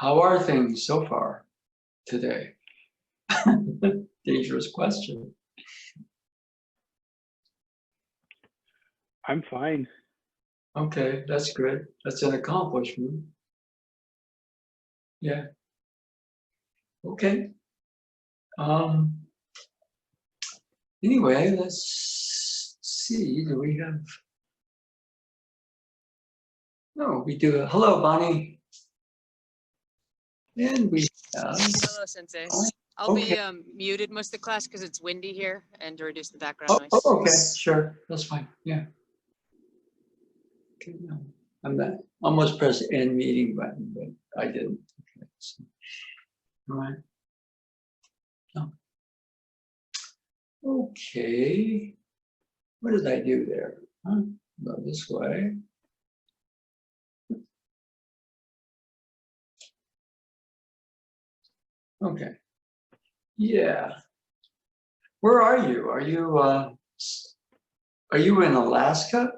How are things so far today? Dangerous question. I'm fine. Okay, that's good. That's an accomplishment. Yeah. Okay. Anyway, let's see. Do we have? No, we do. Hello, Bonnie. And we have. Hello, Sensei. I'll Okay. be muted most of the class because it's windy here and to reduce the background noise. Oh, okay, sure. That's fine. Yeah. Okay, no. I'm not almost pressed the end meeting button, but I didn't. Okay, so, all right. No. Okay. What did I do there? Huh? Go this way. Okay. Yeah. Where are you? Are you in Alaska?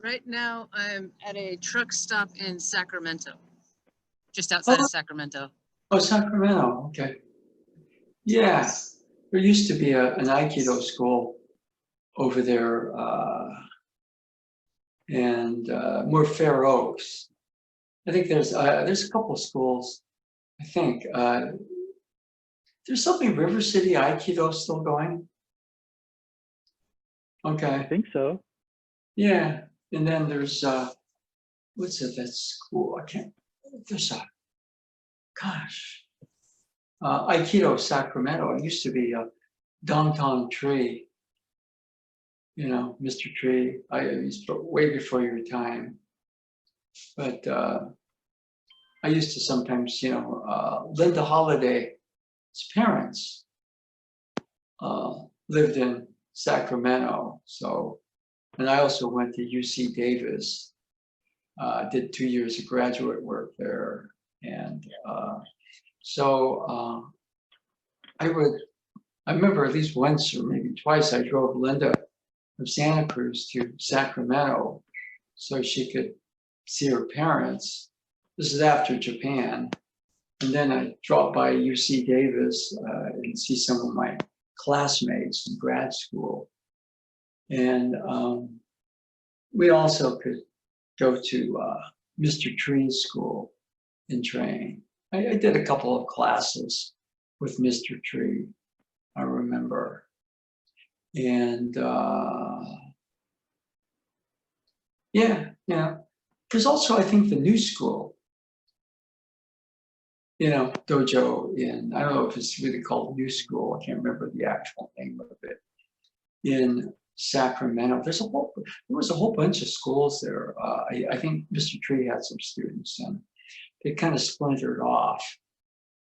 Right now, I'm at a truck stop in Sacramento, just outside of Sacramento. Oh, Sacramento. Okay. Yeah. There used to be an Aikido school over there, and more Fair Oaks. I think there's a couple of schools. I think there's something River City Aikido still going. Okay. I think so. Yeah, and then there's what's it? That school? I can't. There's a gosh, Aikido Sacramento. It used to be a downtown tree. You know, Mr. Tree. I used to, way before your time, but I used to sometimes, you know, Linda Holliday's parents lived in Sacramento, so, and I also went to UC Davis. Did 2 years of graduate work there, and so I remember at least once or maybe twice I drove Linda from Santa Cruz to Sacramento so she could see her parents. This is after Japan, and then I dropped by UC Davis and see some of my classmates in grad school, and we also could go to Mr. Tree's school and train. I did a couple of classes with Mr. Tree, I remember. And yeah, there's also, I think, the new school, you know, dojo in, I don't know if it's really called New School, I can't remember the actual name of it, in Sacramento. There was a whole bunch of schools there. I think Mr. Tree had some students, and they kind of splintered off.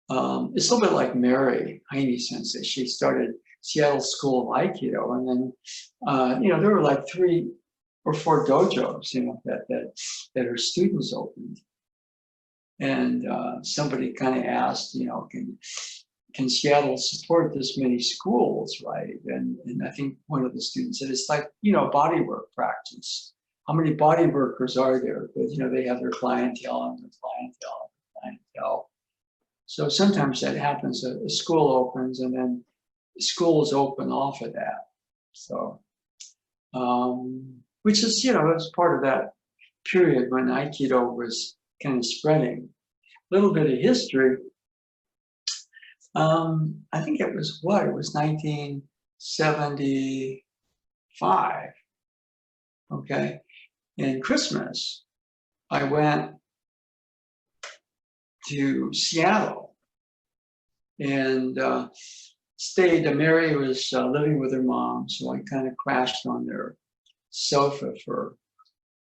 It's a little bit like Mary Heine Sensei. She started Seattle School of Aikido, and then you know, there were like 3 or 4 dojos, you know, that her students opened. And somebody kind of asked, you know, can Seattle support this many schools, right? And I think one of the students said, it's like, you know, bodywork practice. How many body workers are there? But, you know, they have their clientele and their clientele and their clientele. So sometimes that happens, a school opens and then schools open off of that. So, which is, you know, it's part of that period when Aikido was kind of spreading. A little bit of history. I think it was what? It was 1975. Okay. And Christmas, I went to Seattle and stayed. Mary was living with her mom, so I kind of crashed on their sofa for,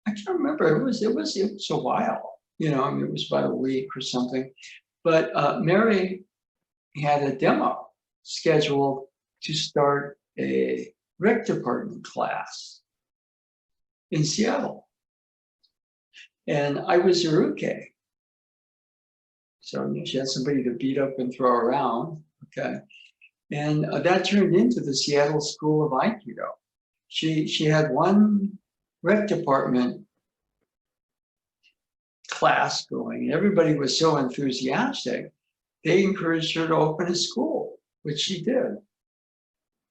I can't remember. It was a while. You know, I mean, it was about a week or something. But Mary had a demo scheduled to start a rec department class in Seattle. And I was a rookie. So, you know, she had somebody to beat up and throw around, okay? And that turned into the Seattle School of Aikido. She had one rec department class going, and everybody was so enthusiastic, they encouraged her to open a school, which she did.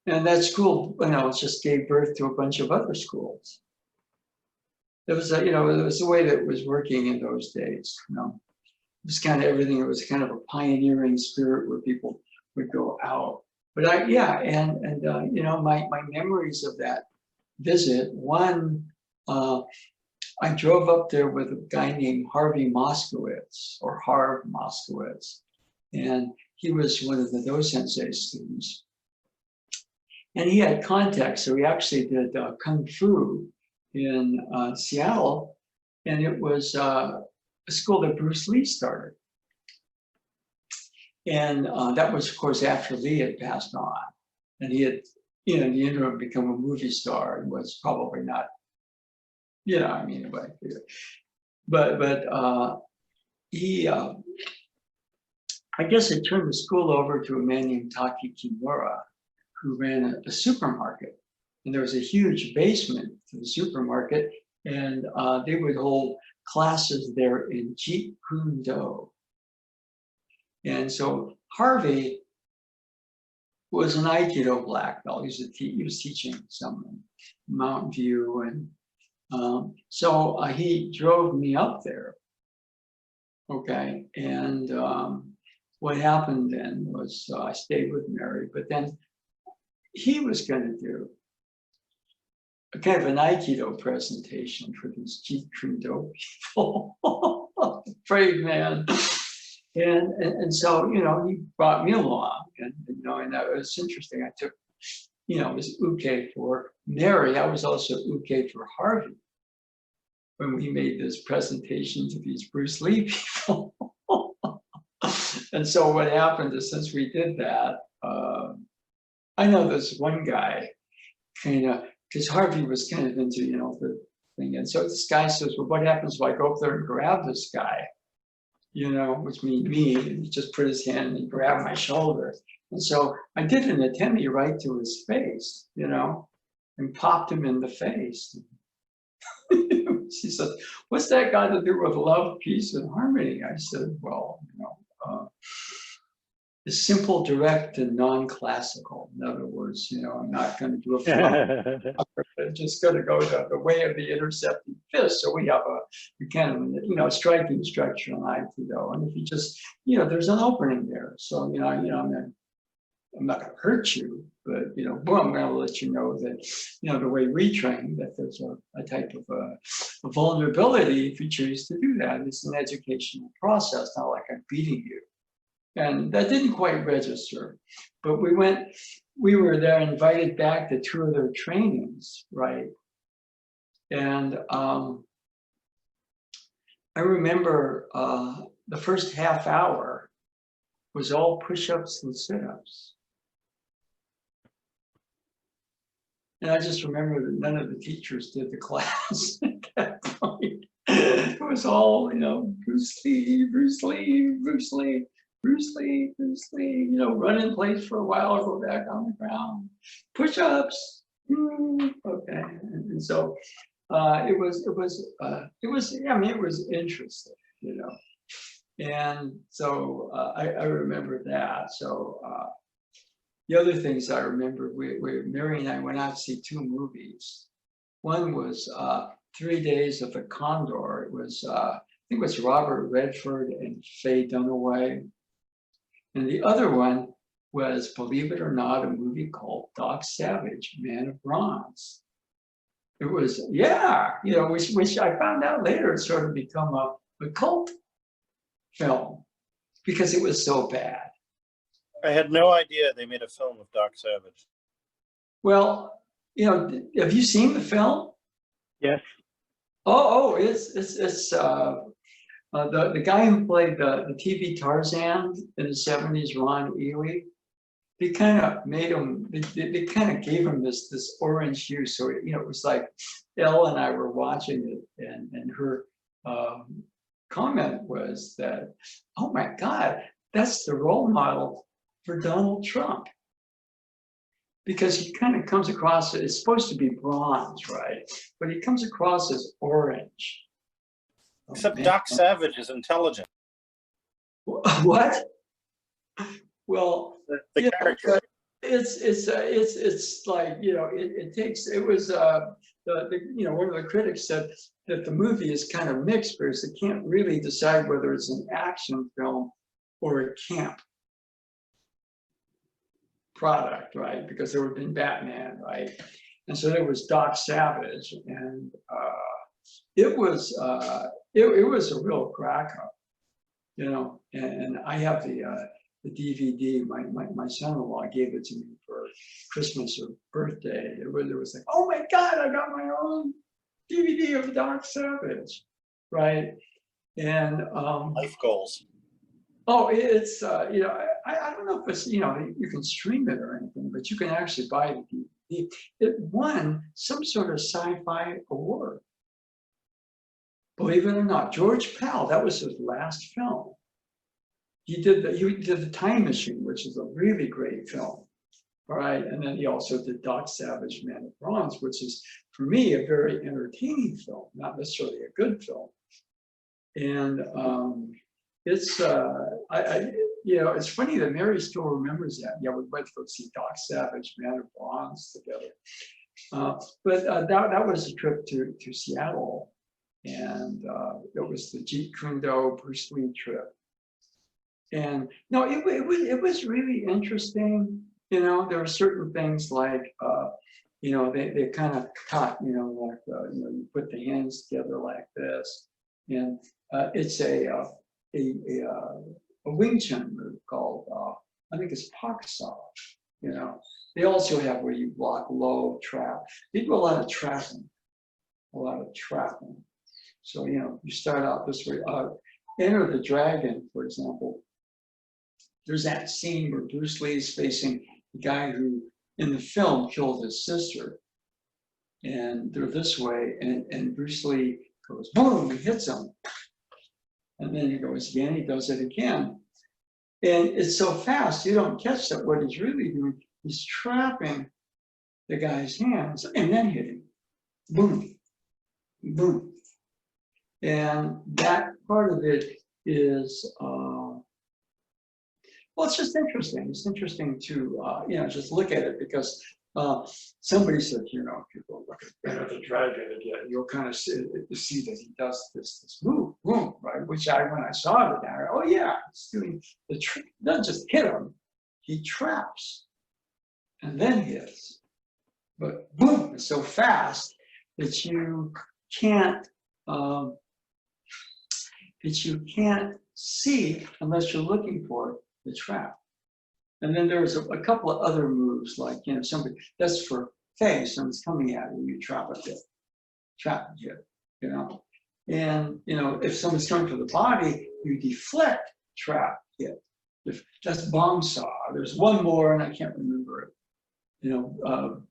And that school, just gave birth to a bunch of other schools. It was it was the way that it was working in those days. It was kind of everything. It was kind of a pioneering spirit where people would go out. But my memories of that visit. One, I drove up there with a guy named Harvey Moskowitz, or Harv Moskowitz, and he was one of the Do-sensei students. And he had contacts, so he actually did Kung Fu in Seattle, and it was a school that Bruce Lee started. And that was, of course, after Lee had passed on. And he had, in the interim, become a movie star and was probably not, anyway. But he, I guess it turned the school over to a man named Taki Kimura, who ran a supermarket. And there was a huge basement to the supermarket, and they would hold classes there in Jeet Kune Do. And so Harvey was an Aikido black belt. He was teaching some in Mountain View, and so he drove me up there. Okay, and what happened then was I stayed with Mary, but then he was going to do a kind of an Aikido presentation for these Jeet Kune Do people. Brave man. And so, he brought me along, and that was interesting. I took, it was uke for Mary. I was also uke for Harvey when we made this presentation to these Bruce Lee people. And so what happened is, since we did that, I know this one guy, because Harvey was kind of into, the thing. And so this guy says, well, what happens if I go up there and grab this guy? Which means me, and he just put his hand and grabbed my shoulder. And so I did an attempt right to his face, and popped him in the face. She said, what's that got to do with love, peace, and harmony? I said, well, it's simple, direct, and non-classical. In other words, I'm not going to do a flow. I'm just going to go the way of the intercepting fist. So we have a kind of, striking structure on Aikido. And if you just, there's an opening there. So, I'm not going to hurt you, but, boom, I'm going to let you know that, the way we train, that there's a type of a vulnerability if you choose to do that. It's an educational process, not like I'm beating you. And that didn't quite register, but we were there invited back to 2 of their trainings, right? And I remember the first half hour was all push-ups and sit-ups. And I just remember that none of the teachers did the class at that point. It was all, Bruce Lee, Bruce Lee, Bruce Lee. Bruce Lee, run in place for a while, go back on the ground, push-ups. Okay, and so it was interesting, and so I remember that. So the other things I remember, Mary and I went out to see 2 movies. One was 3 Days of the Condor. It was I think it was Robert Redford and Faye Dunaway. And the other one was, believe it or not, a movie called Doc Savage, Man of Bronze. It was, which I found out later had sort of become a cult film because it was so bad. I had no idea they made a film of Doc Savage. Well, have you seen the film? Yes. Oh, it's the guy who played the TV Tarzan in the 70s, Ron Ely, they kind of made him, they kind of gave him this orange hue. So, it was like Elle and I were watching it, and her comment was that, oh my God, that's the role model for Donald Trump. Because he kind of comes across, it's supposed to be bronze, right? But he comes across as orange. Except man. Doc Savage is intelligent. What? Well, The yeah, character. but it's like, you know, it was you know, one of the critics said that the movie is kind of mixed because they can't really decide whether it's an action film or a camp product, right? Because there would have been Batman, right? And so there was Doc Savage, and it was a real crack up, you know. And I have the DVD. My son-in-law gave it to me for Christmas or birthday. It was like, oh my God, I got my own DVD of Doc Savage, right? And Life goals. oh, it's you know, I don't know if it's, you know, you can stream it or anything, but you can actually buy the DVD. It won some sort of sci-fi award. Believe it or not, George Pal, that was his last film. He did the Time Machine, which is a really great film. All right, and then he also did Doc Savage, Man of Bronze, which is, for me, a very entertaining film, not necessarily a good film. And it's you know, it's funny that Mary still remembers that. Yeah, we went to go see Doc Savage, Man of Bronze together. But that was a trip to Seattle, and it was the Jeet Kune Do Bruce Lee trip. And no, it was really interesting. You know, there were certain things like, you know, they kind of cut, you know, like, you know, you put the hands together like this. And it's a Wing Chun move called, I think it's Pak Saw, you know. They also have where you block low, trap. They do a lot of trapping, So, you know, you start out this way. Enter the Dragon, for example. There's that scene where Bruce Lee is facing the guy who, in the film, killed his sister. And they're this way, and Bruce Lee goes, boom, and hits him. And then he goes again, he does it again. And it's so fast, you don't catch that what he's really doing, he's trapping the guy's hands and then hitting. Boom, boom. And that part of it is, well, it's just interesting. It's interesting to, you know, just look at it because somebody said, you know, if you go look at Enter the Dragon again, you'll kind of see that he does this move, boom, right? Which when I saw it, I oh yeah, he's doing the trick. Doesn't just hit him, he traps and then hits. But boom, it's so fast that you can't see unless you're looking for the trap. And then there's a couple of other moves, like, you know, somebody that's for face, someone's coming at you, you trap a hit, you know. And you know, if someone's coming for the body, you deflect, trap, hit. That's bomb saw. There's one more, and I can't remember it. You know,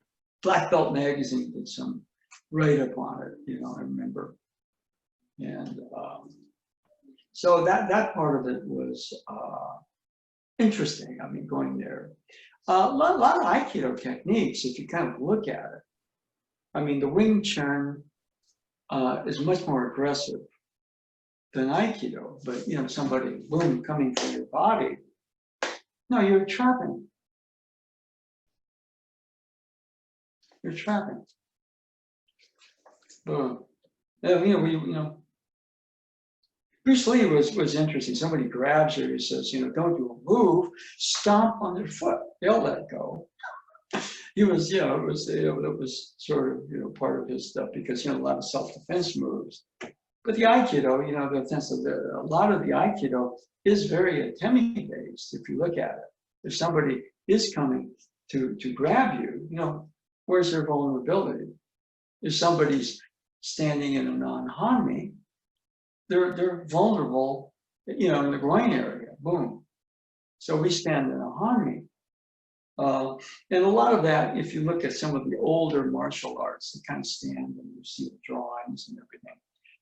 Black Belt Magazine did some write-up on it. You know, I remember. And so that part of it was interesting. I mean, going there. A lot of Aikido techniques, if you kind of look at it. I mean, the Wing Chun is much more aggressive than Aikido, but you know, somebody, boom, coming for your body. No, you're trapping. You're trapping. Boom. Yeah, you know, Bruce Lee was interesting. Somebody grabs her, he says, you know, don't do a move, stomp on their foot. They'll let go. He was, you know, it was sort of, you know, part of his stuff because, you know, a lot of self-defense moves. But the Aikido, you know, a lot of the Aikido is very atemi-based, if you look at it. If somebody is coming to grab you, you know, where's their vulnerability? If somebody's standing in a non-hanmi, they're vulnerable, you know, in the groin area, boom. So we stand in a hanmi. And a lot of that, if you look at some of the older martial arts, they kind of stand and you see the drawings and everything.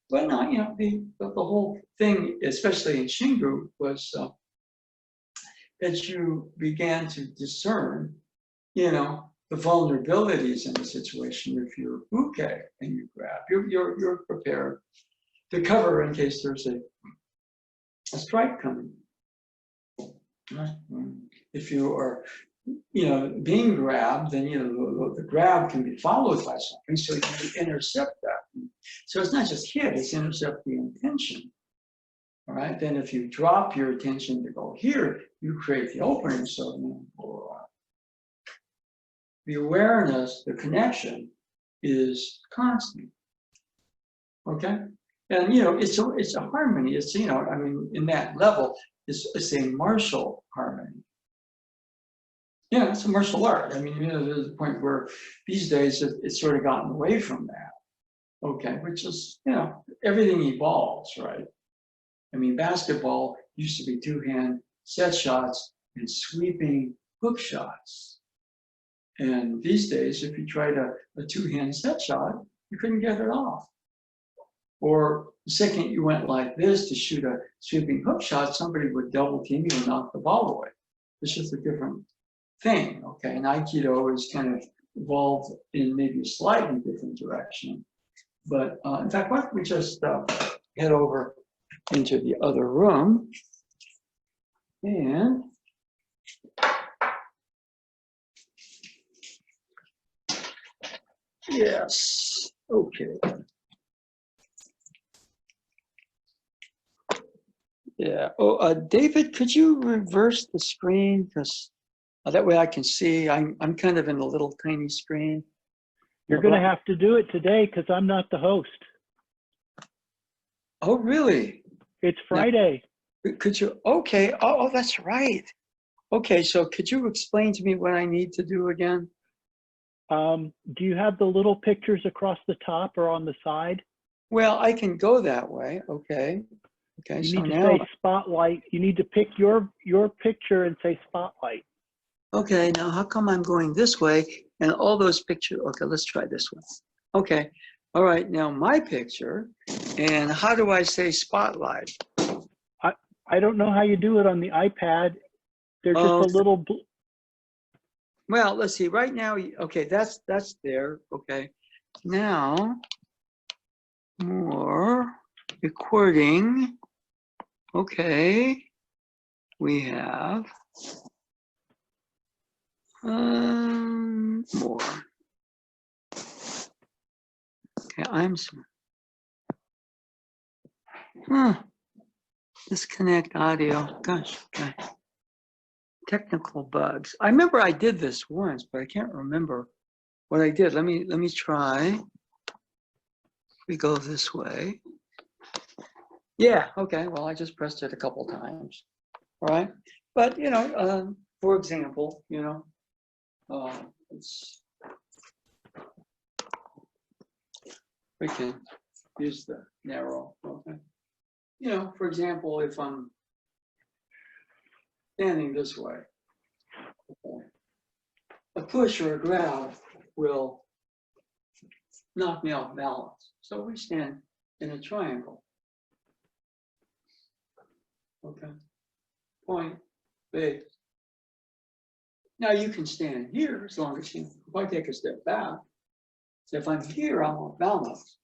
But no, you know, the whole thing, especially in Shingu, was that you began to discern, you know, the vulnerabilities in the situation. If you're uke and you grab, you're prepared. to cover in case there's a strike coming. If you are, being grabbed, then the grab can be followed by something, so you can intercept that. So it's not just hit; it's intercept the intention. All right. Then, if you drop your attention to go here, you create the opening. So the awareness, the connection, is constant. Okay. And it's a harmony. It's in that level, it's a martial harmony. Yeah, it's a martial art. There's a point where these days it's sort of gotten away from that. Okay, which is everything evolves, right? Basketball used to be two-hand set shots and sweeping hook shots. And these days, if you tried a two-hand set shot, you couldn't get it off. Or the second you went like this to shoot a sweeping hook shot, somebody would double team you and knock the ball away. It's just a different thing, okay? And Aikido is kind of evolved in maybe a slightly different direction. But in fact, why don't we just head over into the other room and yes, okay. Yeah. Oh, David, could you reverse the screen? Because that way I can see. I'm kind of in a little tiny screen. You're going to have to do it today because I'm not the host. Oh, really? It's Friday. Now, could you? Okay. Oh, that's right. Okay. So could you explain to me what I need to do again? Do you have the little pictures across the top or on the side? Well, I can go that way. Okay. Okay. You So need to now, say spotlight. You need to pick your picture and say spotlight. okay. Now, how come I'm going this way and all those pictures? Okay. Let's try this one. Okay. All right. Now my picture. And how do I say spotlight? I don't know how you do it on the iPad. They're just a little. Well, let's see. Right now, okay, that's there. Okay. Now, more recording. Okay. We have more. Okay, disconnect audio. Gosh, okay. Technical bugs. I remember I did this once, but I can't remember what I did. Let me try. We go this way. Yeah, okay. Well, I just pressed it a couple times. All right. But for example, we can use the narrow. Okay. For example, if I'm standing this way, okay, a push or a grab will knock me off balance. So we stand in a triangle. Okay. Point, base. Now you can stand here as long as if I take a step back. So if I'm here, I'm off balance.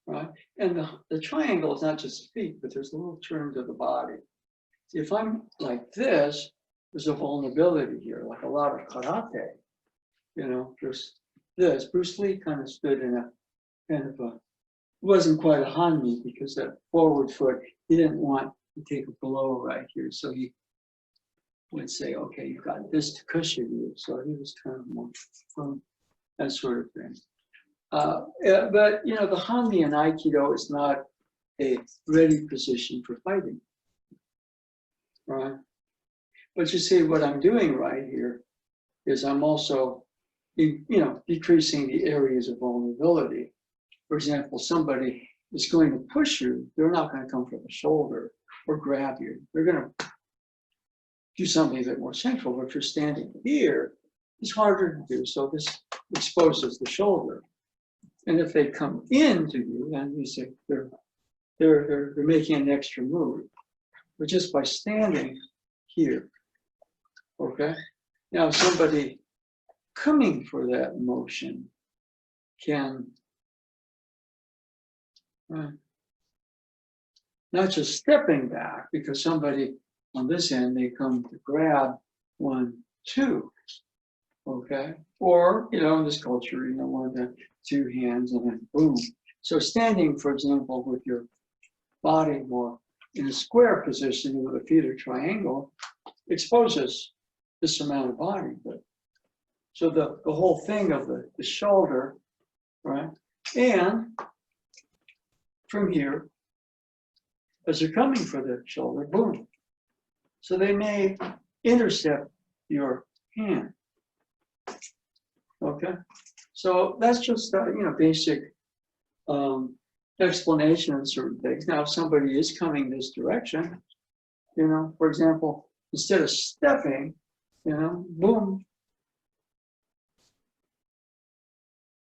Right? And the triangle is not just feet, but there's a little turn to the body. See, if I'm like this, there's a vulnerability here, like a lot of karate. There's this. Bruce Lee kind of stood in a kind of a, wasn't quite a hanmi because that forward foot, he didn't want to take a blow right here. So he would say, okay, you've got this to cushion you. So he was kind of more from that sort of thing. But the hanmi in Aikido is not a ready position for fighting, right? But you see, what I'm doing right here is I'm also, decreasing the areas of vulnerability. For example, somebody is going to push you; they're not going to come from the shoulder or grab you. They're going to do something a bit more central. But if you're standing here, it's harder to do. So this exposes the shoulder. And if they come into you, then you say they're making an extra move. But just by standing here, okay? Now somebody coming for that motion can Right. Not just stepping back because somebody on this end may come to grab 1, 2. Okay. Or, in this culture, 1 to 2 hands and then boom. So standing, for example, with your body more in a square position with the feet are triangle exposes this amount of body. But so the whole thing of the shoulder, right? And from here, as they're coming for the shoulder, boom. So they may intercept your hand. Okay, so that's just basic explanation of certain things. Now, if somebody is coming this direction, for example, instead of stepping, boom,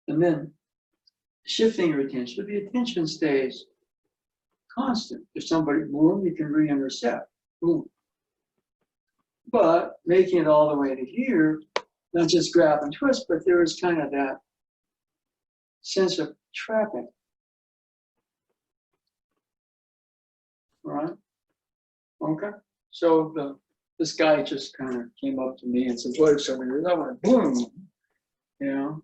and then shifting your attention, but the attention stays constant. If somebody boom, you can re-intercept, boom. But making it all the way to here, not just grab and twist, but there is kind of that sense of trapping. All right? Okay. So this guy just kind of came up to me and said, "What if somebody does that one?" Boom,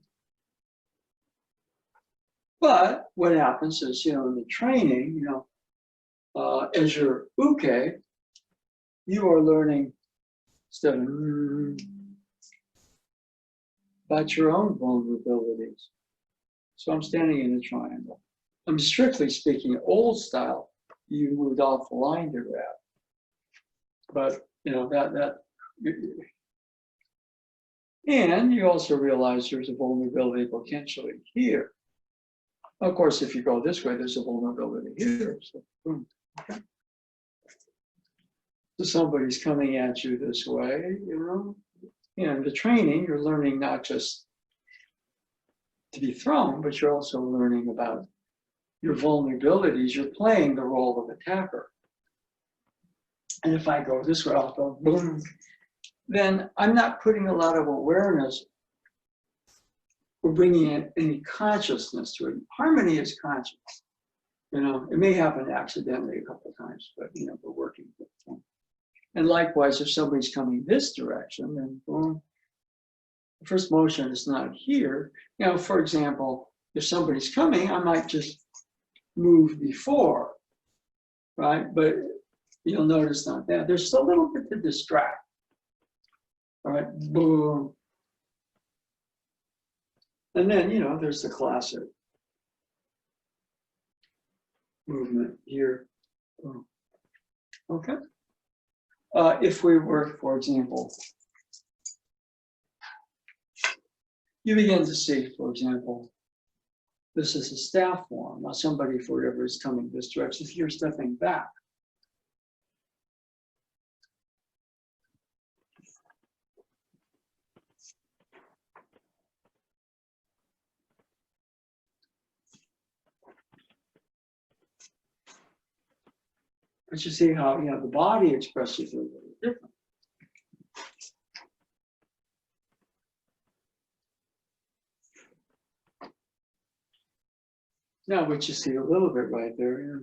But what happens is, in the training, as your uke, you are learning instead of about your own vulnerabilities. So I'm standing in a triangle. I'm strictly speaking old style. You moved off the line to grab. But, and you also realize there's a vulnerability potentially here. Of course, if you go this way, there's a vulnerability here. So, boom. Okay. So somebody's coming at you this way, In the training, you're learning not just to be thrown, but you're also learning about your vulnerabilities. You're playing the role of attacker. And if I go this way, I'll go boom. Then I'm not putting a lot of awareness or bringing in any consciousness to it. Harmony is conscious. It may happen accidentally a couple of times, but we're working with it. And likewise, if somebody's coming this direction, then boom, the first motion is not here. For example, if somebody's coming, I might just move before, right? But you'll notice not that. There's a little bit to distract. All right, boom. And then, there's the classic movement here. Boom. Okay. If we were, for example, you begin to see, for example, this is a staff form. Now somebody, for whatever is coming this direction, if you're stepping back. But you see how, the body expresses it a little different. Now, what you see a little bit right there,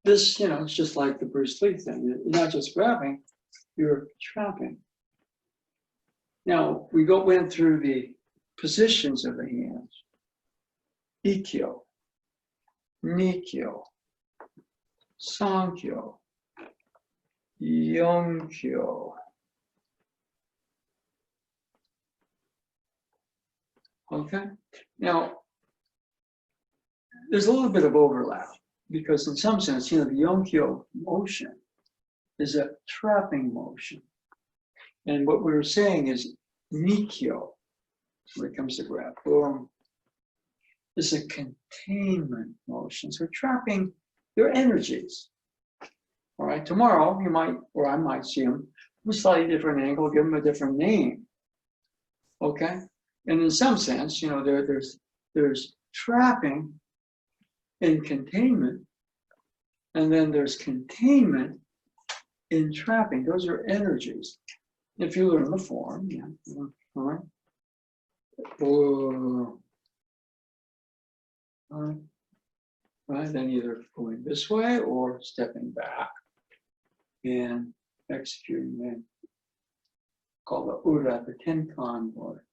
this, it's just like the Bruce Lee thing. You're not just grabbing, you're trapping. Now, we went through the positions of the hands. Ikkyo, Nikkyo, Sankyo, Yonkyo. Okay, now there's a little bit of overlap because in some sense, the Yonkyo motion is a trapping motion. And what we were saying is Nikkyo, when it comes to grab, boom, is a containment motion. So trapping your energies. All right, tomorrow you might, or I might see them from a slightly different angle, give them a different name. Okay, and in some sense, there's trapping in containment, and then there's containment in trapping. Those are energies. If you learn the form, all right. Right, then either going this way or stepping back and executing then. Called the Ura, the Tenkan, or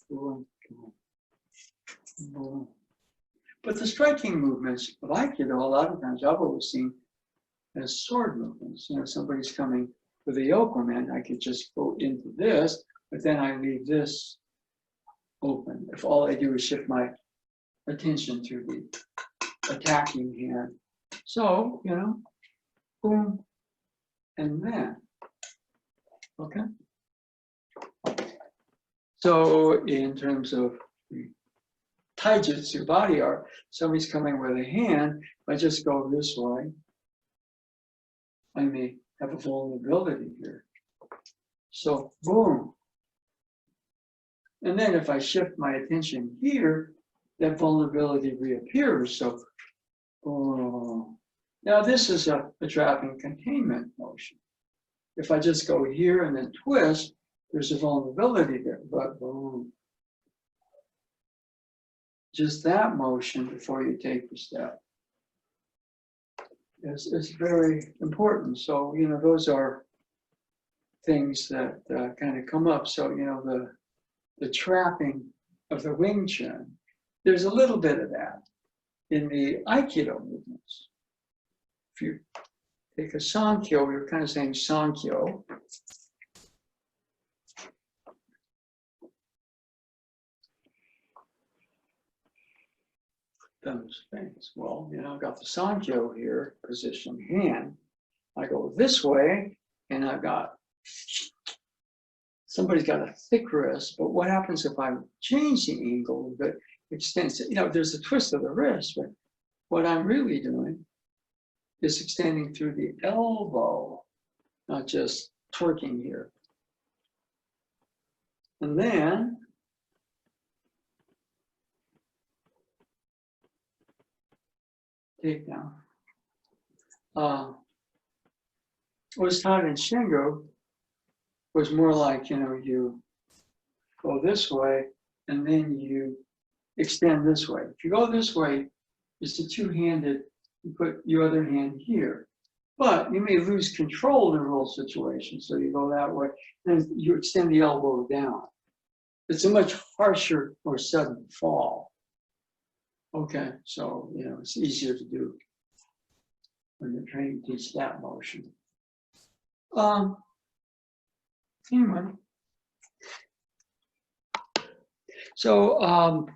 boom, boom, boom. But the striking movements of Aikido, a lot of times I've always seen as sword movements. You know, somebody's coming with a yokomen, I could just go into this, but then I leave this open. If all I do is shift my attention to the attacking hand. So, you know, boom, and then, okay? So in terms of taijutsu, body art, somebody's coming with a hand, if I just go this way, I may have a vulnerability here. So boom. And then if I shift my attention here, that vulnerability reappears. So, oh. Now this is a trapping containment motion. If I just go here and then twist, there's a vulnerability there, but boom. Just that motion before you take the step is very important. So, you know, those are things that kind of come up. So, you know, the trapping of the Wing Chun, there's a little bit of that in the Aikido movements. If you take a Sankyo, you're kind of saying Sankyo. Those things. Well, you know, I've got the Sankyo here, position hand. I go this way, and I've got, somebody's got a thick wrist, but what happens if I change the angle a bit, extends it? You know, there's a twist of the wrist, but what I'm really doing is extending through the elbow, not just twerking here. And then, take down. What's taught in Shingo was more like, you know, you go this way and then you extend this way. If you go this way, it's a two-handed, you put your other hand here. But you may lose control in a real situation, so you go that way, and you extend the elbow down. It's a much harsher or sudden fall. Okay, so, you know, it's easier to do when you're trying to teach that motion. Anyway. So,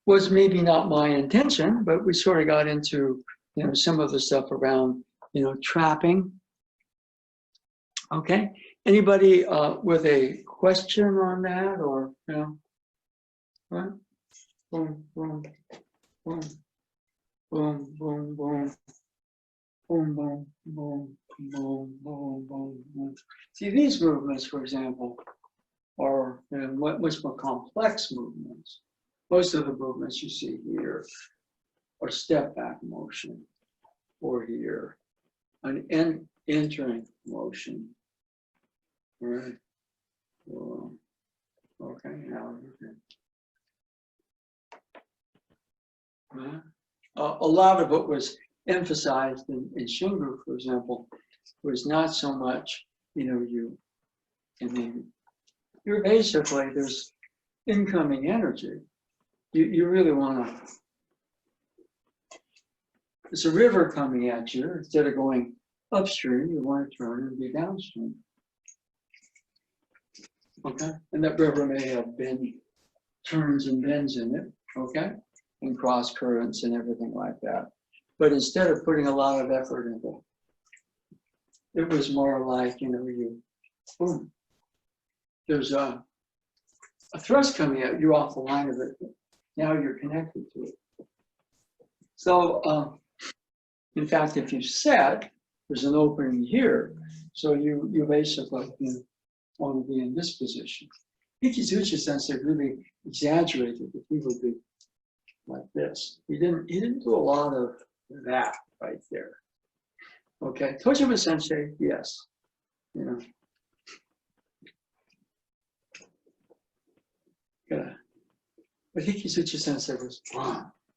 was maybe not my intention, but we sort of got into, you know, some of the stuff around, you know, trapping. Okay, anybody with a question on that, or, you know, right? Boom, boom, boom, boom, boom, boom, boom, boom, boom, boom, boom, boom, boom. See, these movements, for example, are, you know, much more complex movements. Most of the movements you see here are step back motion, or here, an entering motion. Right. Okay, now, okay. A lot of what was emphasized in Shingu, for example, was not so much, you know, you're basically, there's incoming energy. You really want to, it's a river coming at you. Instead of going upstream, you want to turn and be downstream. Okay, and that river may have bend, turns and bends in it, okay, and cross currents and everything like that. But instead of putting a lot of effort into it, it was more like, you know, boom, there's a thrust coming at you off the line of it. Now you're connected to it. So, in fact, if you set, there's an opening here. So you basically, you know, want to be in this position. Ikizuchi sensei really exaggerated that he would be like this. He didn't do a lot of that right there. Okay, Tojima sensei, yes, you know. Yeah. But Ikizuchi sensei was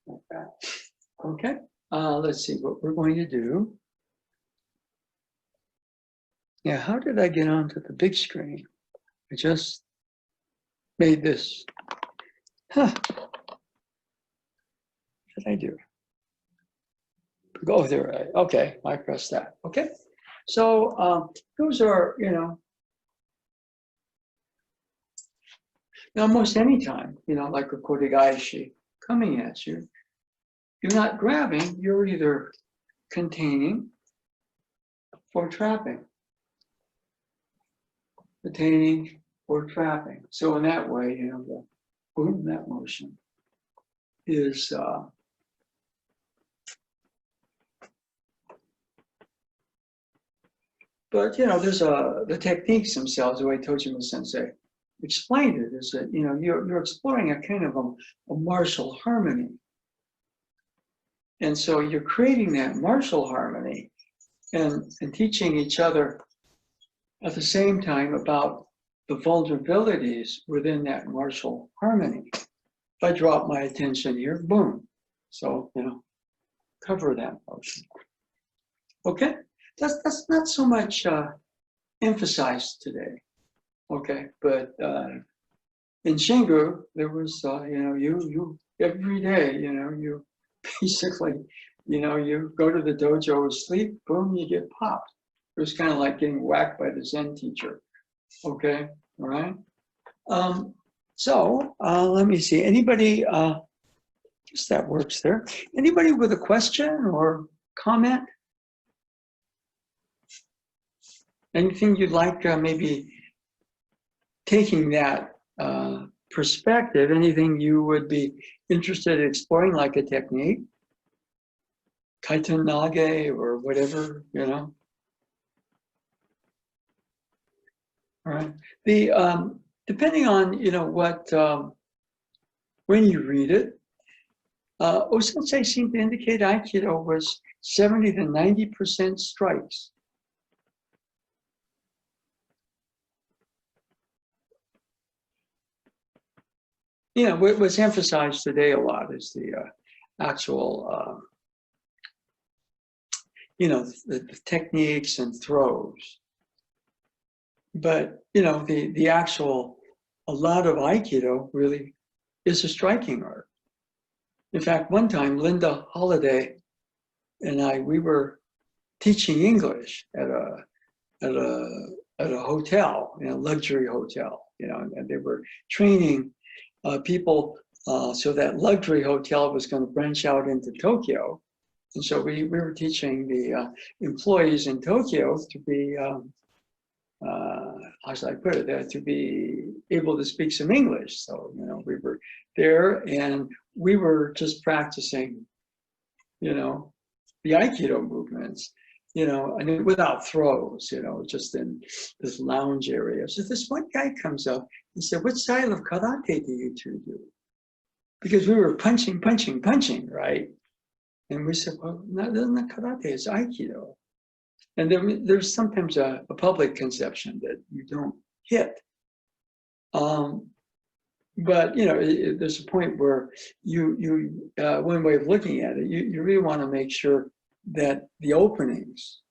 like that. Okay, let's see what we're going to do. Yeah, how did I get onto the big screen? I just made this. Huh. What did I do? Oh, there. Okay, I pressed that. Okay, so those are, almost any time, like a kodigaishi coming at you, you're not grabbing, you're either containing or trapping. Containing or trapping. So in that way, the boom, that motion is but there's the techniques themselves, the way Tojima Sensei explained it, is that you're exploring a kind of a martial harmony. And so you're creating that martial harmony and teaching each other at the same time about the vulnerabilities within that martial harmony. If I drop my attention here, boom. So, cover that motion. Okay? That's not so much emphasized today. Okay? But in Shingu, there was, you every day, you basically, you go to the dojo, sleep, boom, you get popped. It was kind of like getting whacked by the Zen teacher. Okay, all right. So let me see. Anybody? Guess that works there. Anybody with a question or comment? Anything you'd like? Maybe taking that perspective. Anything you would be interested in exploring, like a technique, kaiten nage or whatever, All right. The depending on what when you read it, Osensei seemed to indicate Aikido was 70 to 90% strikes. What was emphasized today a lot is the actual, the techniques and throws. But, the actual, a lot of Aikido really is a striking art. In fact, one time, Linda Holliday and we were teaching English at a hotel, luxury hotel, and they were training people so that luxury hotel was going to branch out into Tokyo. And so we were teaching the employees in Tokyo to be, how should I put it, to be able to speak some English. So, we were there and we were just practicing, the Aikido movements, and without throws, just in this lounge area. So this one guy comes up and said, "What style of karate do you two do?" Because we were punching, right? And we said, "Well, no, that's not karate, it's Aikido." And there's sometimes a public conception that you don't hit. But, there's a point where one way of looking at it, you really want to make sure that the openings,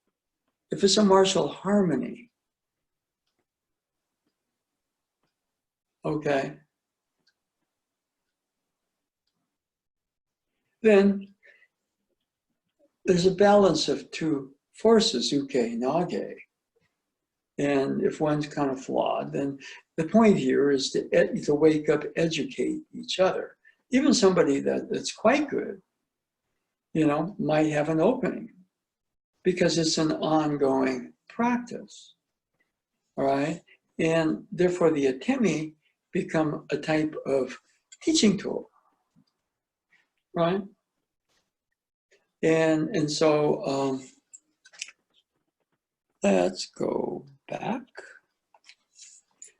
if it's a martial harmony, okay, then there's a balance of two forces, uke, nage. And if one's kind of flawed, then the point here is to wake up, educate each other. Even somebody that's quite good, might have an opening because it's an ongoing practice, all right? And therefore the atemi become a type of teaching tool, right? And so let's go back.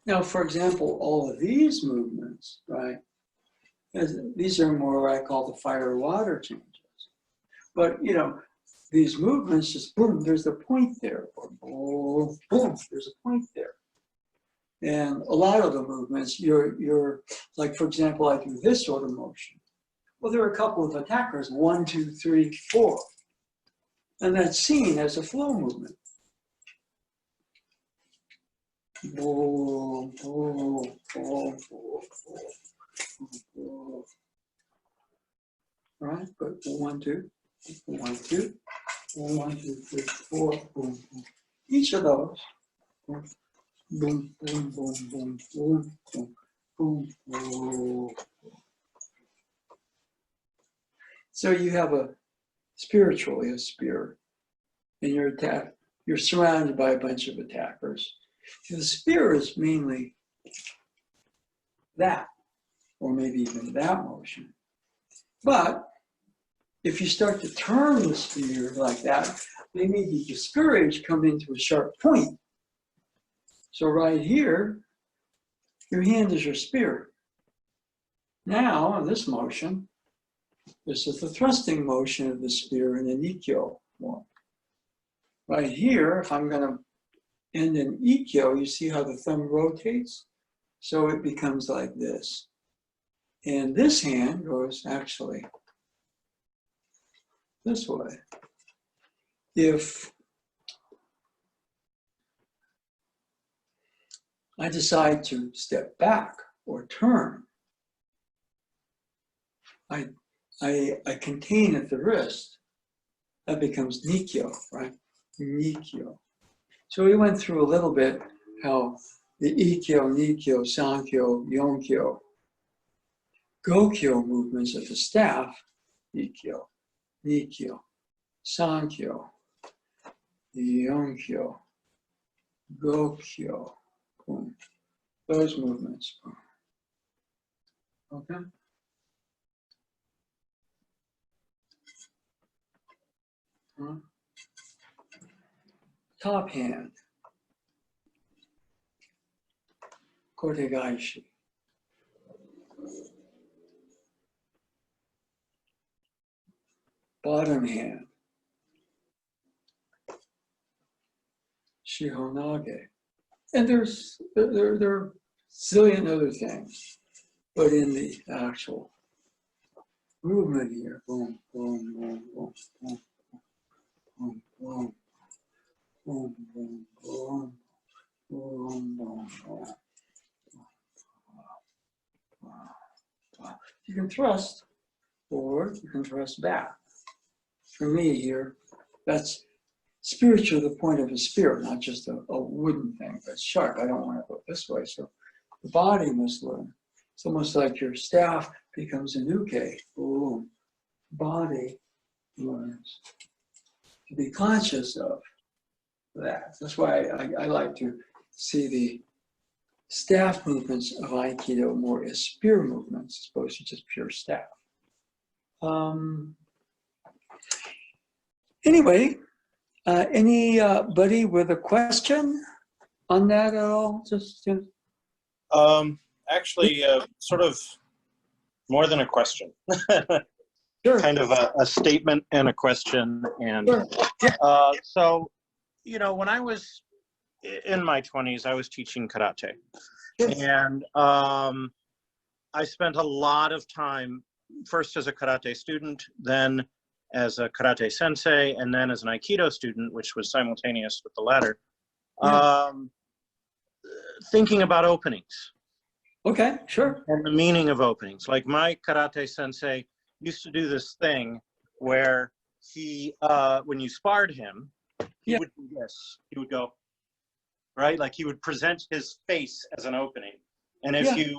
Now, for example, all of these movements, right? These are more what I call the fire-water changes. But, these movements just boom, there's a point there, or boom, boom, there's a point there. And a lot of the movements, you're like, for example, I do this sort of motion, Well, there are a couple of attackers, 1, 2, 3, 4. And that's seen as a flow movement. Boom, boom, boom, boom, boom, boom. All right, but 1, 2, 1, 2, 1, 2, 3, 4, boom, boom. Each of those, boom, boom, boom, boom, boom, boom, boom, boom. So you have spiritually a spear, and you're surrounded by a bunch of attackers. The spear is mainly that, or maybe even that motion. But if you start to turn the spear like that, they may be discouraged, come into a sharp point. So right here, your hand is your spear. Now, in this motion, this is the thrusting motion of the spear in an Ikkyo form. Right here, if I'm going to end in Ikkyo, you see how the thumb rotates? So it becomes like this. And this hand goes actually this way. If I decide to step back or turn, I contain at the wrist. That becomes Nikkyo, right? Nikkyo. So we went through a little bit how the Ikkyo, Nikkyo, Sankyo, Yonkyo, Gokyo movements of the staff, Ikkyo, Nikkyo, Sankyo, Yonkyo, Gokyo, boom. Those movements. Okay? Top hand, Kotegaishi. Bottom hand, Shihonage. And there are zillion other things, but in the actual movement here, boom, boom, boom, boom, boom, boom, boom, boom, boom, boom, boom, boom, boom. You can thrust forward, you can thrust back. For me here, that's spiritual, the point of a spear, not just a wooden thing that's sharp. I don't want to go this way, so the body must learn. It's almost like your staff becomes a nuke. Boom. Body learns to be conscious of that. That's why I like to see the staff movements of Aikido more as spear movements as opposed to just pure staff. Anyway, anybody with a question on that at all? Just Actually, sort of more than a question. sure. Kind of a statement and a question. And Sure. so, you know, when I was in my 20s, I was teaching karate. Sure. And I spent a lot of time, first as a karate student, then as a karate sensei, and then as an Aikido student, which was simultaneous with the latter, thinking about openings. Okay, sure. And the meaning of openings. Like my karate sensei used to do this thing where he, when you sparred him, he would do this. He would go, right? Like he would present his face as an opening. And if you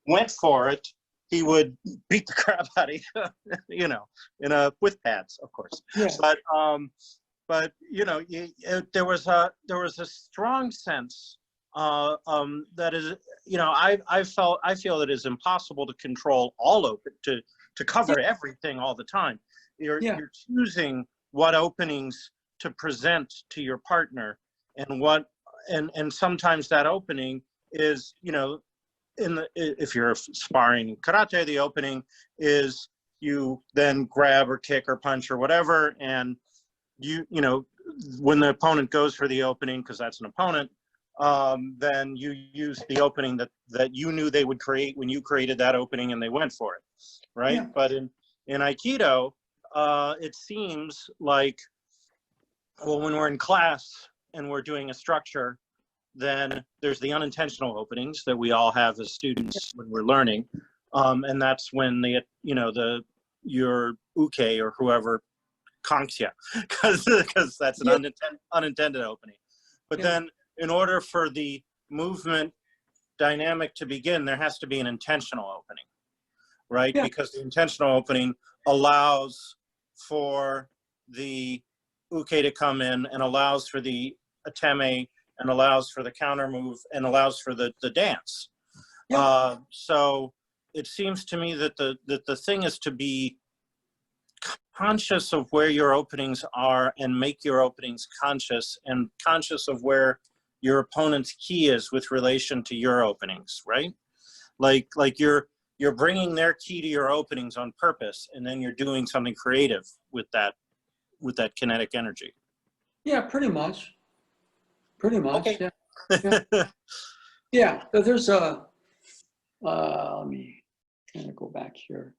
went for it, he would beat the crap out of you, you know, with pads, of course. Yeah. But you know, there was a strong sense that is, you know, I feel it is impossible to control all open, to cover everything all the time. You're choosing what openings to present to your partner, and sometimes that opening is, you know, if you're sparring karate, the opening is you then grab or kick or punch or whatever, and you know, when the opponent goes for the opening, because that's an opponent, then you use the opening that you knew they would create when you created that opening and they went for it, right? Yeah. But In Aikido, it seems like, well, when we're in class and we're doing a structure, then there's the unintentional openings that we all have as students when we're learning. And that's when your uke or whoever conks you, because that's an unintended opening. But then in order for the movement dynamic to begin, there has to be an intentional opening, right? Yeah. Because the intentional opening allows for the uke to come in and allows for the ateme and allows for the counter move and allows for the dance. Yeah. So it seems to me that the thing is to be conscious of where your openings are and make your openings conscious, and conscious of where your opponent's key is with relation to your openings, right? Like you're bringing their key to your openings on purpose, and then you're doing something creative with that kinetic energy. Yeah, pretty much. Pretty much. Okay. Yeah. Yeah. So there's a. Let me kind of go back here.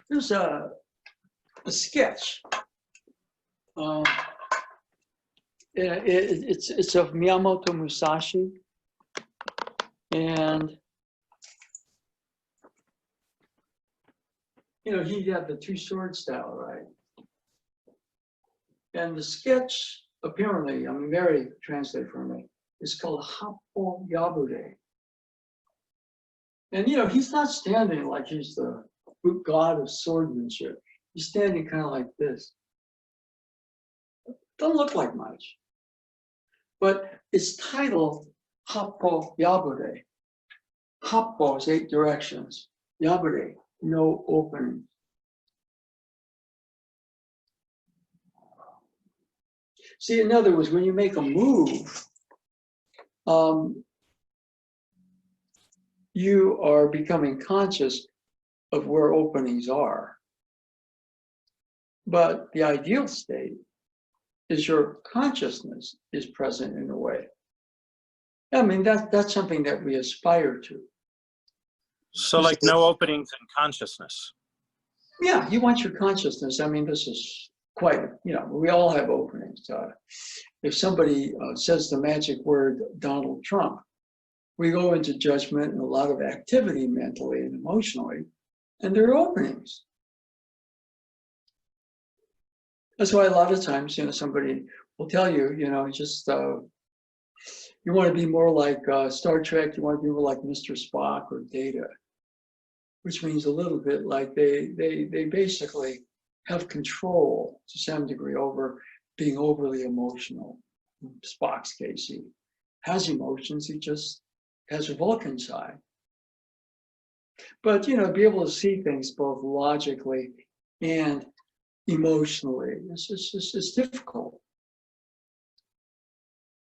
There's a sketch. It's of Miyamoto Musashi, and he had the two sword style, right? And the sketch, apparently, Mary translated for me, is called Happo Yabure. And he's not standing like he's the god of swordmanship. He's standing kind of like this. Don't look like much. But it's titled Happo Yabure. Happo is 8 directions. Yabure, no opening. See, in other words, when you make a move, you are becoming conscious of where openings are. But the ideal state is your consciousness is present in a way. That's something that we aspire to. So like no openings in consciousness. Yeah, you want your consciousness. This is quite, we all have openings. If somebody says the magic word Donald Trump, we go into judgment and a lot of activity mentally and emotionally, and there are openings. That's why a lot of times, somebody will tell you, just you want to be more like Star Trek, you want to be more like Mr. Spock or Data, which means a little bit like they basically have control to some degree over being overly emotional. In Spock's case, he has emotions, he just has a Vulcan side. But, be able to see things both logically and emotionally, it's difficult.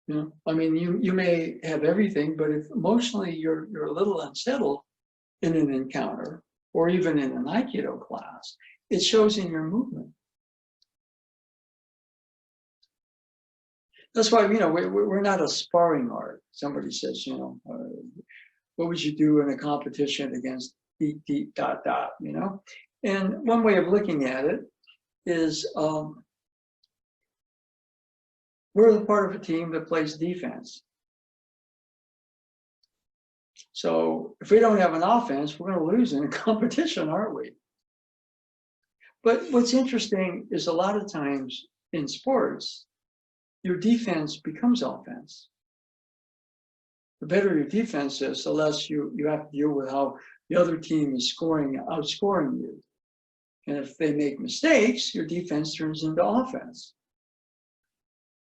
You may have everything, but if emotionally you're a little unsettled in an encounter, or even in an Aikido class, it shows in your movement. That's why, we're not a sparring art. Somebody says, what would you do in a competition against ... And one way of looking at it is we're the part of a team that plays defense. So if we don't have an offense, we're going to lose in a competition, aren't we? But what's interesting is a lot of times in sports, your defense becomes offense. The better your defense is, the less you have to deal with how the other team is outscoring you. And if they make mistakes, your defense turns into offense.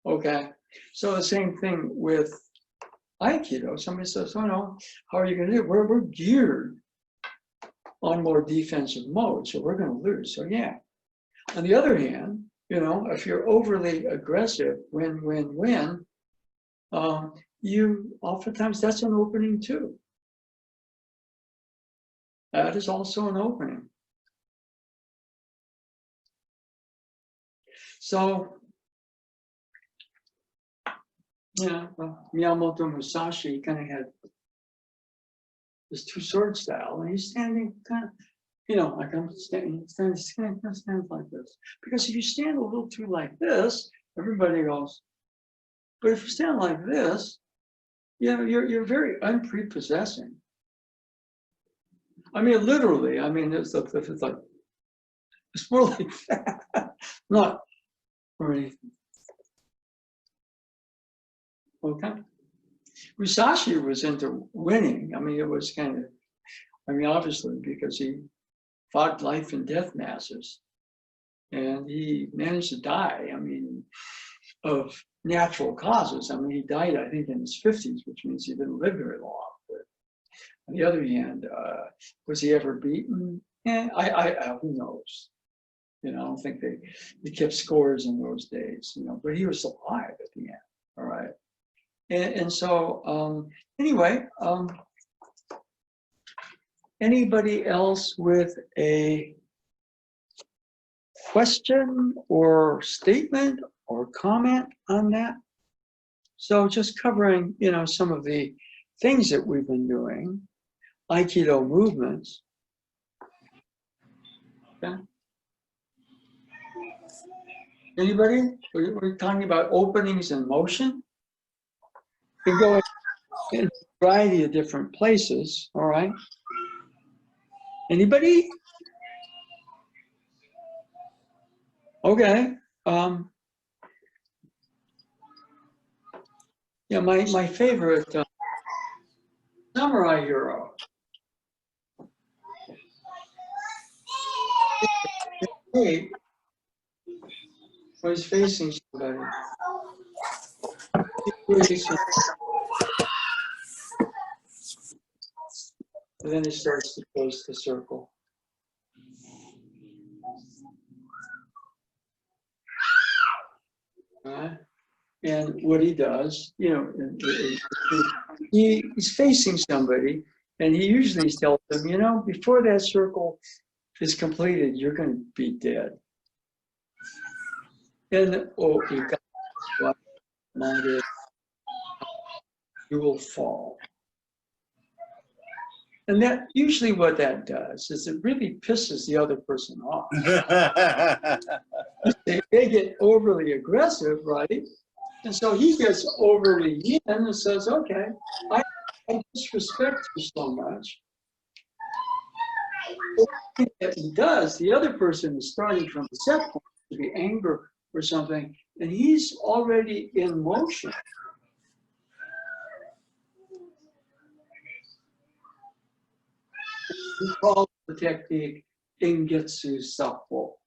Okay, so the same thing with Aikido. Somebody says, oh no, how are you going to do it? We're geared on more defensive mode, so we're going to lose. So yeah. On the other hand, if you're overly aggressive, win, you oftentimes, that's an opening too. That is also an opening. So, Miyamoto Musashi kind of had this two sword style, and he's standing kind of, you know, like I'm standing like this. Because if you stand a little too like this, everybody goes. But if you stand like this, you know, you're very unprepossessing. I mean, literally. I mean, it's like it's more like that, not or anything. Okay. Musashi was into winning. I mean, it was kind of, I mean, obviously, because he fought life and death matches. And he managed to die, I mean, of natural causes. I mean, he died, I think, in his 50s, which means he didn't live very long. But on the other hand, was he ever beaten? Yeah, who knows? You know, I don't think they kept scores in those days, you know, but he was alive at the end, all right? And so, anyway, anybody else with a question or statement or comment on that? So just covering, you know, some of the things that we've been doing, Aikido movements. Okay. Anybody? We're talking about openings and motion. We go in a variety of different places, all right? Anybody? Okay. Yeah, my favorite samurai hero. He was facing somebody. And then he starts to close the circle. And what he does, you know, he's facing somebody, and he usually tells them, you know, before that circle is completed, you're going to be dead. And you will fall. And that usually what that does is it really pisses the other person off. They get overly aggressive, right? And so he gets overly in and says, okay, I disrespect you so much. That he does, the other person is starting from a set point, to be anger or something, and he's already in motion. He calls the technique Ingetsu Sappo.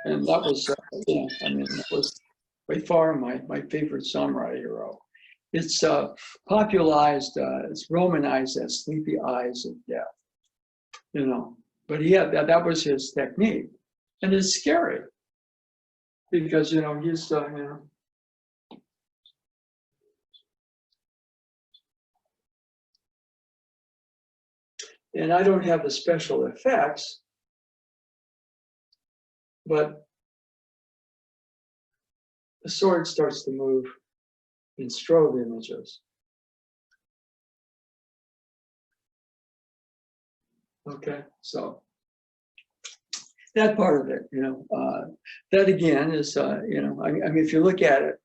And that was, you know, I mean, that was by far my favorite samurai hero. It's popularized, it's Romanized as Sleepy Eyes of Death, you know. But yeah, that was his technique. And it's scary because, you know, he's, you know, and I don't have the special effects, but the sword starts to move in strobe images. Okay, so that part of it, you know, that again is, you know, I mean, if you look at it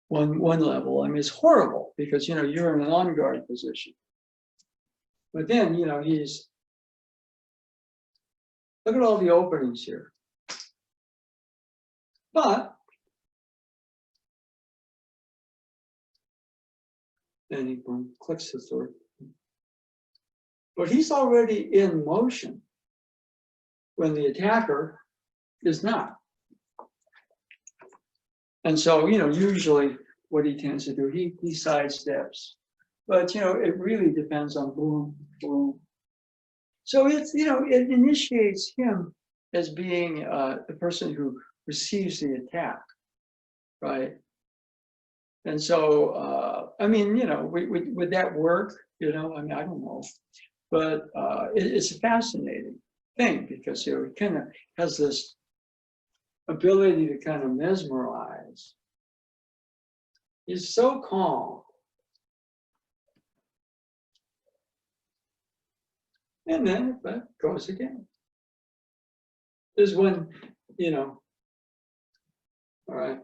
one level, I mean, it's horrible because, you know, you're in an on guard position. But then, you know, look at all the openings here. But, and he clicks the sword. But he's already in motion when the attacker is not. And so, you know, usually what he tends to do, he sidesteps. But, you know, it really depends on boom, boom. So it's, you know, it initiates him as being the person who receives the attack, right? And so, I mean, you know, would that work? You know, I mean, I don't know. But it's a fascinating thing because, you know, it kind of has this ability to kind of mesmerize. He's so calm, And then it goes again. There's one, all right.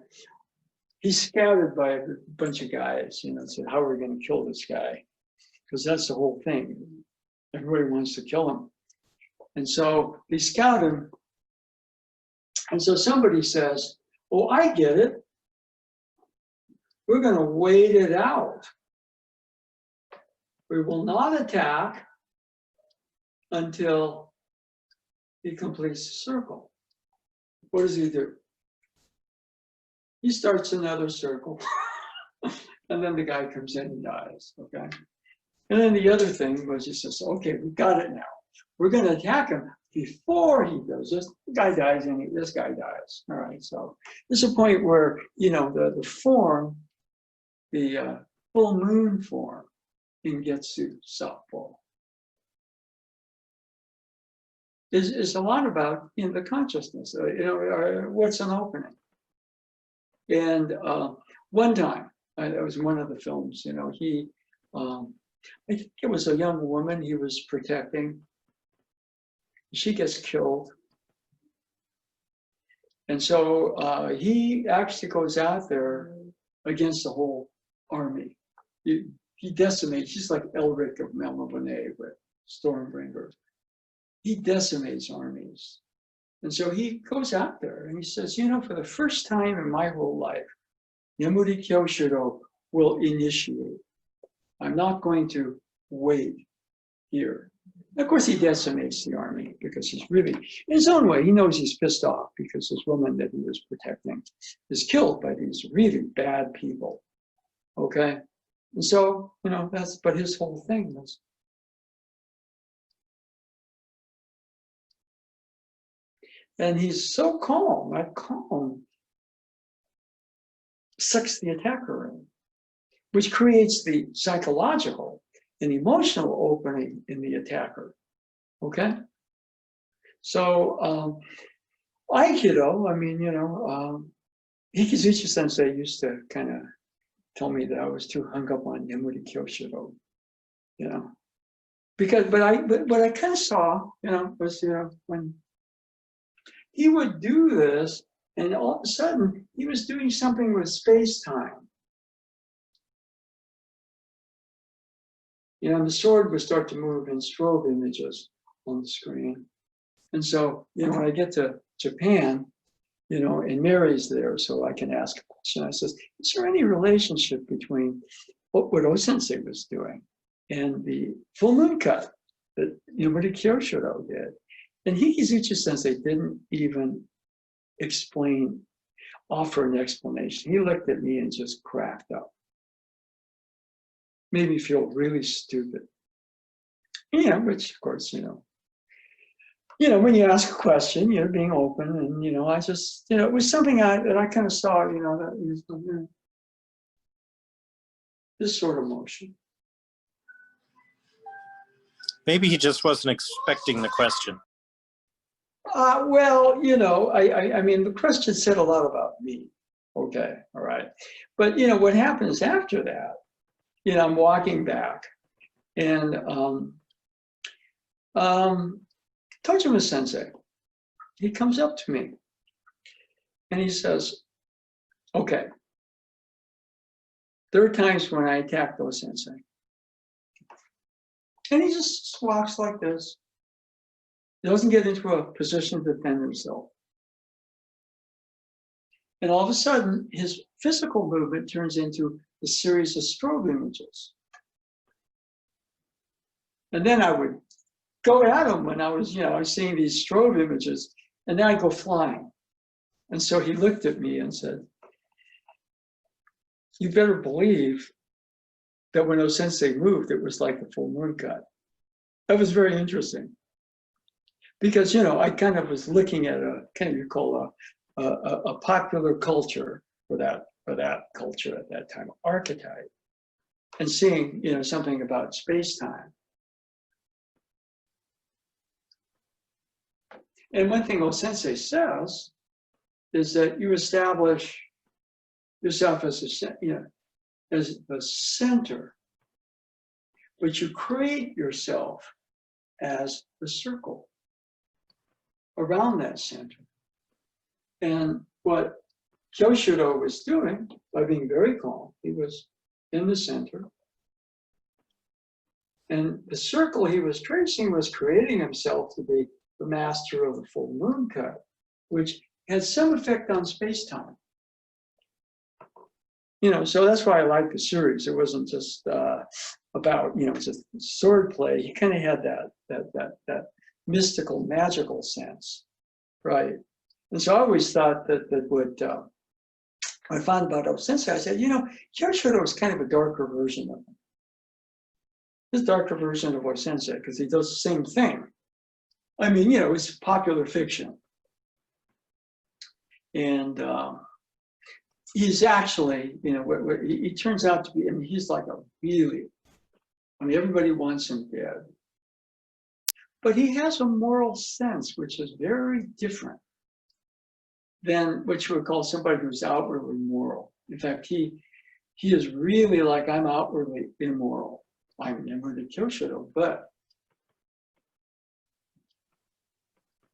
He's scouted by a bunch of guys, said, how are we going to kill this guy? Because that's the whole thing. Everybody wants to kill him. And so they scout him. And so somebody says, oh, I get it. We're going to wait it out. We will not attack until he completes the circle. What does he do? He starts another circle. And then the guy comes in and dies, okay? And then the other thing was he says, okay, we got it now. We're going to attack him before he does this. The guy dies and this guy dies. All right, so there's a point where, the form, the full moon form in Getsu Sappo is a lot about the consciousness, what's an opening. And one time, that was one of the films, he, I think it was a young woman he was protecting. She gets killed. And so he actually goes out there against the whole army. He decimates, he's like Elric of Melniboné with Stormbringer. He decimates armies. And so he goes out there and he says, for the first time in my whole life, Yamuri Kyoshiro will initiate. I'm not going to wait here. And of course, he decimates the army because he's really, in his own way, he knows he's pissed off because this woman that he was protecting is killed by these really bad people. Okay? And so, but his whole thing was, and he's so calm, that calm sucks the attacker in, which creates the psychological and emotional opening in the attacker, okay? So, Aikido, Hikizuchi Sensei used to kind of tell me that I was too hung up on Yamuri Kyoshiro, because, but I kind of saw, was, when he would do this, and all of a sudden, he was doing something with space-time. And the sword would start to move in strobe images on the screen. And so, when I get to Japan, and Mary's there, so I can ask a question. I says, is there any relationship between what O-sensei was doing and the full moon cut that Yamuri Kyoshiro did? And Hikizuchi Sensei didn't even offer an explanation. He looked at me and just cracked up. Made me feel really stupid. Which of course, when you ask a question, you're being open, and I just, it was something that I kind of saw, that was this sort of motion. Maybe he just wasn't expecting the question. Well, I mean, the question said a lot about me. Okay, all right. But, what happens after that, I'm walking back, and Tojima Sensei, he comes up to me, and he says, okay, there are times when I attack those sensei. And he just walks like this. He doesn't get into a position to defend himself. And all of a sudden, his physical movement turns into a series of strobe images. And then I would go at him when I was, I was seeing these strobe images, and then I go flying. And so he looked at me and said, you better believe that when O-sensei moved, it was like the full moon cut. That was very interesting. Because, I kind of was looking at a popular culture for that culture at that time, archetype, and seeing, something about space-time. And one thing O-sensei says is that you establish yourself as the center, but you create yourself as the circle around that center. And what Kyoshido was doing by being very calm, he was in the center. And the circle he was tracing was creating himself to be the master of the full moon cut, which had some effect on space-time. You know, so that's why I like the series. It wasn't just about, you know, just sword play. He kind of had that mystical, magical sense, right? And so I always thought that what I found about O-sensei, I said, you know, Kyoshido is kind of a darker version of him. This darker version of O-sensei, because he does the same thing. I mean, you know, it's popular fiction. And he's actually, you know, he turns out to be, I mean, he's like a really, I mean, everybody wants him dead. But he has a moral sense, which is very different than what you would call somebody who's outwardly moral. In fact, he is really like, I'm outwardly immoral. I'm never the Kyoshido, but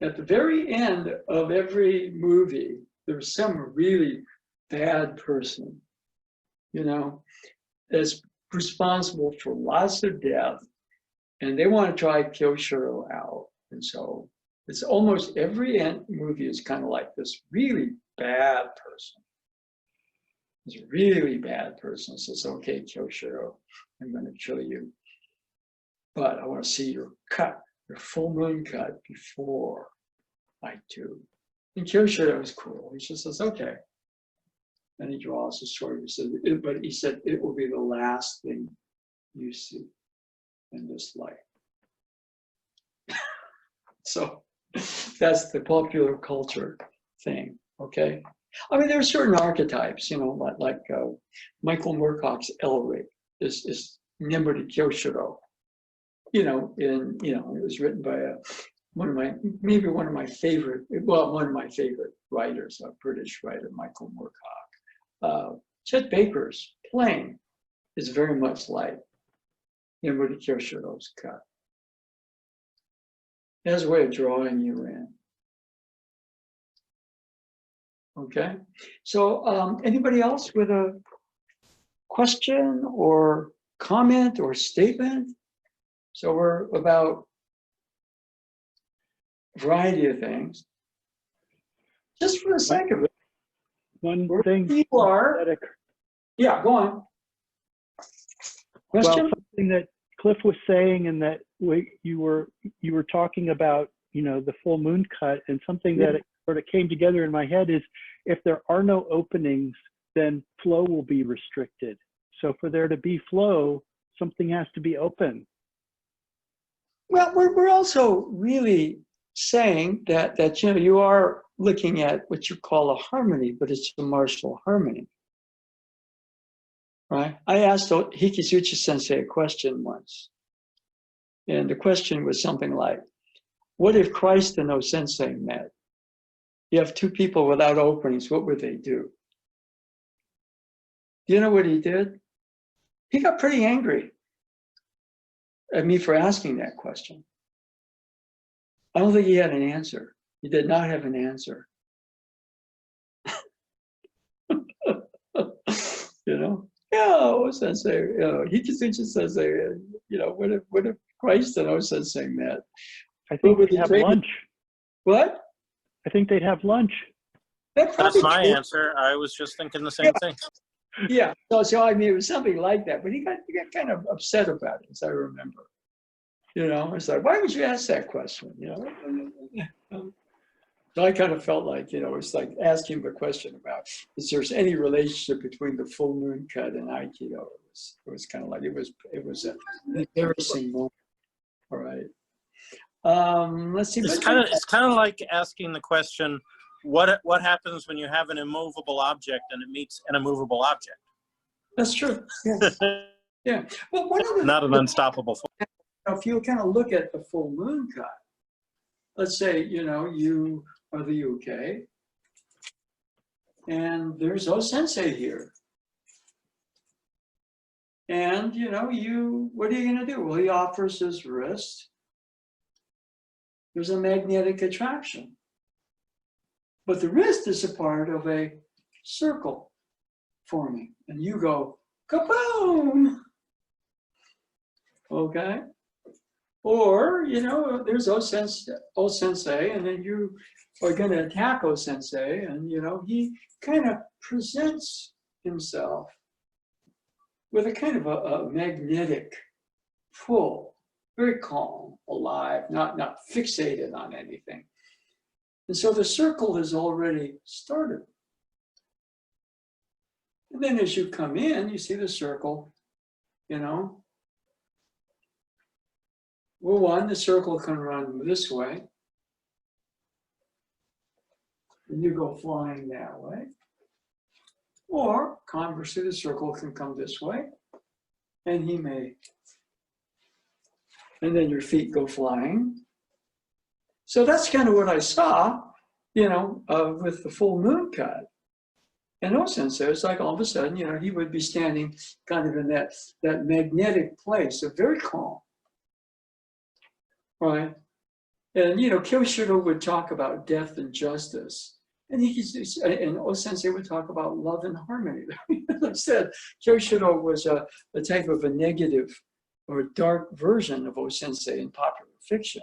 at the very end of every movie, there's some really bad person, you know, that's responsible for lots of death, and they want to try Kyoshido out. And so it's almost every movie is kind of like this really bad person. This really bad person says, okay, Kyoshido, I'm going to kill you, but I want to see your cut, your full moon cut before I do. And Kyoshido is cool. He just says, okay. And he draws a sword. He said, but he said, it will be the last thing you see in this life. So that's the popular culture thing, okay? I mean, there are certain archetypes, you know, like Michael Moorcock's Elric is Nimrodi Kyoshido. You know, it was written by one of my favorite writers, a British writer, Michael Moorcock. Chet Baker's Plane is very much like Nimrodi Kyoshido's cut. It has a way of drawing you in. Okay, so anybody else with a question or comment or statement? So we're about a variety of things. Just for the sake of it. One thing You are. Yeah, go on. Question? Well, something that Cliff was saying, and that you were talking about, you know, the full moon cut, and something that sort of came together in my head is, if there are no openings, then flow will be restricted. So for there to be flow, something has to be open. Well, we're also really saying that you know, you are looking at what you call a harmony, but it's a martial harmony, right? I asked Hikisuchi Sensei a question once, and the question was something like, what if Christ and O-sensei met? You have two people without openings, what would they do? Do you know what he did? He got pretty angry at me for asking that question. I don't think he had an answer. He did not have an answer. You know? Yeah, O-sensei, you know, Hikisuchi Sensei, you know, what if Christ and O-sensei met? I think they'd have lunch. What? I think they'd have lunch. That's my answer. I was just thinking the same thing. Yeah, so I mean, it was something like that, but he got kind of upset about it, as I remember. You know, it's like, why would you ask that question? You know, so I kind of felt like, you know, it's like asking the question about, is there any relationship between the full moon cut and Aikido? It was kind of like, it was an embarrassing moment. All right. Let's see. It's kind of like asking the question, what happens when you have an immovable object and it meets an immovable object? That's true. Yeah. Yeah. Well, one of the, not an unstoppable force. if you kind of look at the full moon cut, let's say, you know, you are the UK, and there's O-sensei here. And, you know, what are you going to do? Well, he offers his wrist, there's a magnetic attraction. But the wrist is a part of a circle forming. And you go, kaboom! Okay? Or, you know, there's O Sensei, and then you are going to attack O Sensei, and, you know, he kind of presents himself with a kind of a magnetic pull, very calm, alive, not fixated on anything. And so the circle has already started. And then as you come in, you see the circle, you know. Well, one, the circle can run this way. And you go flying that way. Or conversely, the circle can come this way. And he may. And then your feet go flying. So that's kind of what I saw, you know, with the full moon cut. And O Sensei, it's like all of a sudden, you know, he would be standing kind of in that magnetic place, so very calm. Right? And, you know, Kyoshido would talk about death and justice. And O Sensei would talk about love and harmony. As I said, Kyoshido was a type of a negative or a dark version of O Sensei in popular fiction.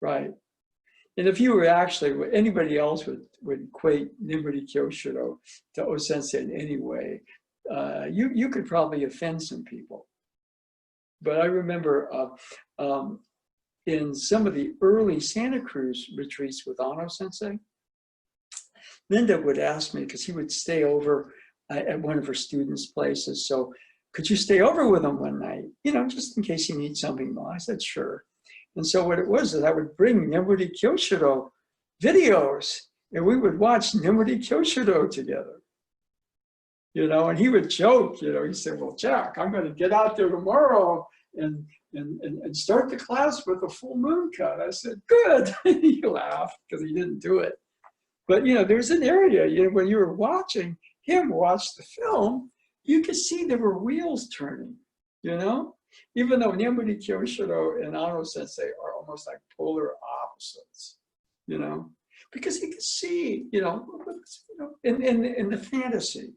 Right? And if you were actually, anybody else would equate Nimuri Kyoshido to O Sensei in any way, you could probably offend some people. But I remember in some of the early Santa Cruz retreats with Ano Sensei, Linda would ask me, because he would stay over at one of her students' places, so could you stay over with him one night? You know, just in case you need something more. I said, sure. And so what it was is I would bring Nimuri Kyoshido videos, and we would watch Nimuri Kyoshido together. You know, and he would joke, you know, he said, well, Jack, I'm going to get out there tomorrow and start the class with a full moon cut. I said, good. He laughed because he didn't do it. But, you know, there's an area, you know, when you were watching him watch the film, you could see there were wheels turning, you know? Even though Nimuri Kyoshido and Ano Sensei are almost like polar opposites, you know? Because he could see, you know, in the fantasy,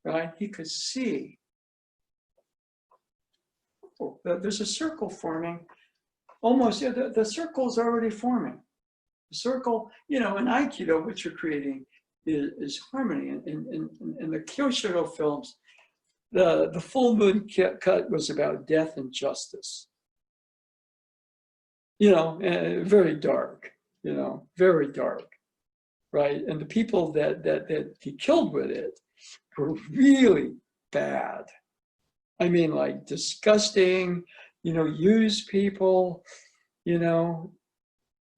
right? He could see. Oh, there's a circle forming, almost, yeah, the circle is already forming. The circle, you know, in Aikido, what you're creating is harmony. In the Kyoshido films, the full moon cut was about death and justice. You know, very dark, you know, very dark, right? And the people that he killed with it were really bad. I mean, like disgusting, you know, use people, you know,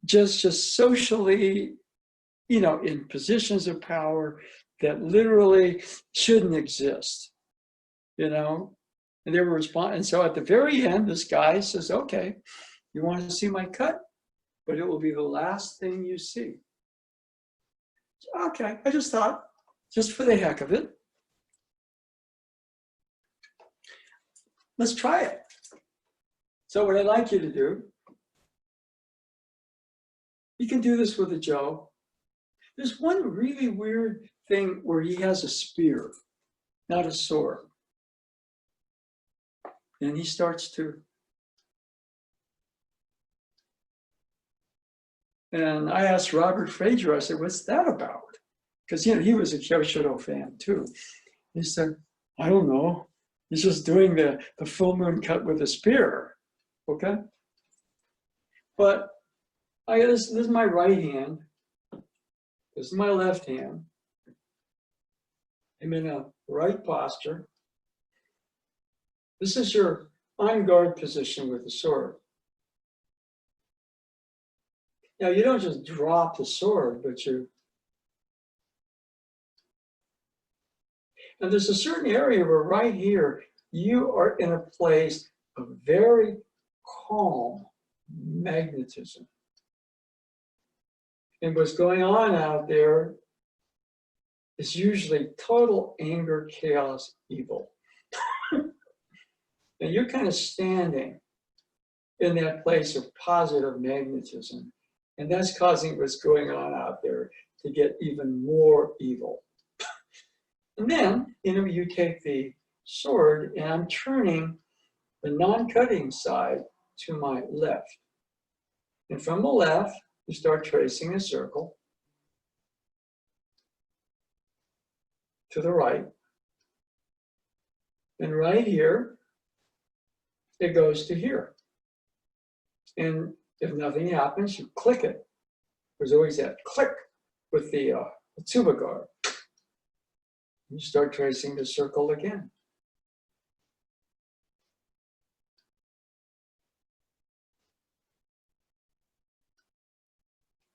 just socially, you know, in positions of power that literally shouldn't exist, you know, and they were responding. And so at the very end, this guy says, okay, you want to see my cut, but it will be the last thing you see. Okay, I just thought, just for the heck of it, let's try it. So what I'd like you to do, you can do this with a Joe. There's one really weird thing where he has a spear, not a sword. And he starts to, and I asked Robert Frazier, I said, what's that about? Because, you know, he was a Kyoshido fan too. He said, I don't know. He's just doing the full moon cut with a spear, okay? But this is my right hand. This is my left hand. I'm in a right posture. This is your on guard position with the sword. Now, you don't just drop the sword, but you. And there's a certain area where right here, you are in a place of very calm magnetism. And what's going on out there is usually total anger, chaos, evil. And you're kind of standing in that place of positive magnetism. And that's causing what's going on out there to get even more evil. And then, you take the sword and I'm turning the non-cutting side to my left. And from the left, you start tracing a circle to the right. And right here, it goes to here. And if nothing happens, you click it. There's always that click with the tuba guard. You start tracing the circle again.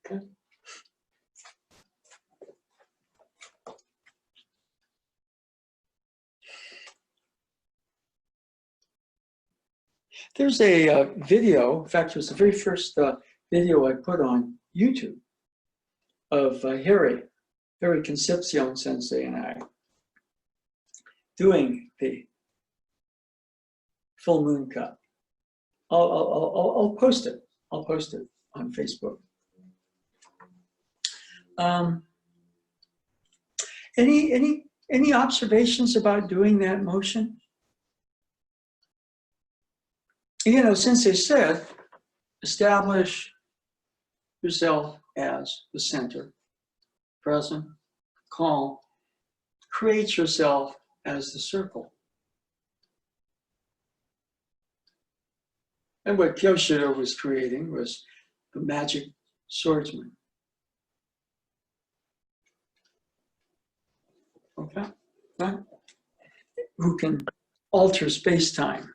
Okay. There's a video, in fact, it was the very first video I put on YouTube of Harry Concepcion Sensei and I doing the full moon cut. I'll post it. I'll post it on Facebook. Any observations about doing that motion? Since they said, establish yourself as the center, present, calm, create yourself as the circle. And what Kyoshido was creating was the magic swordsman. Okay, right? Who can alter space-time.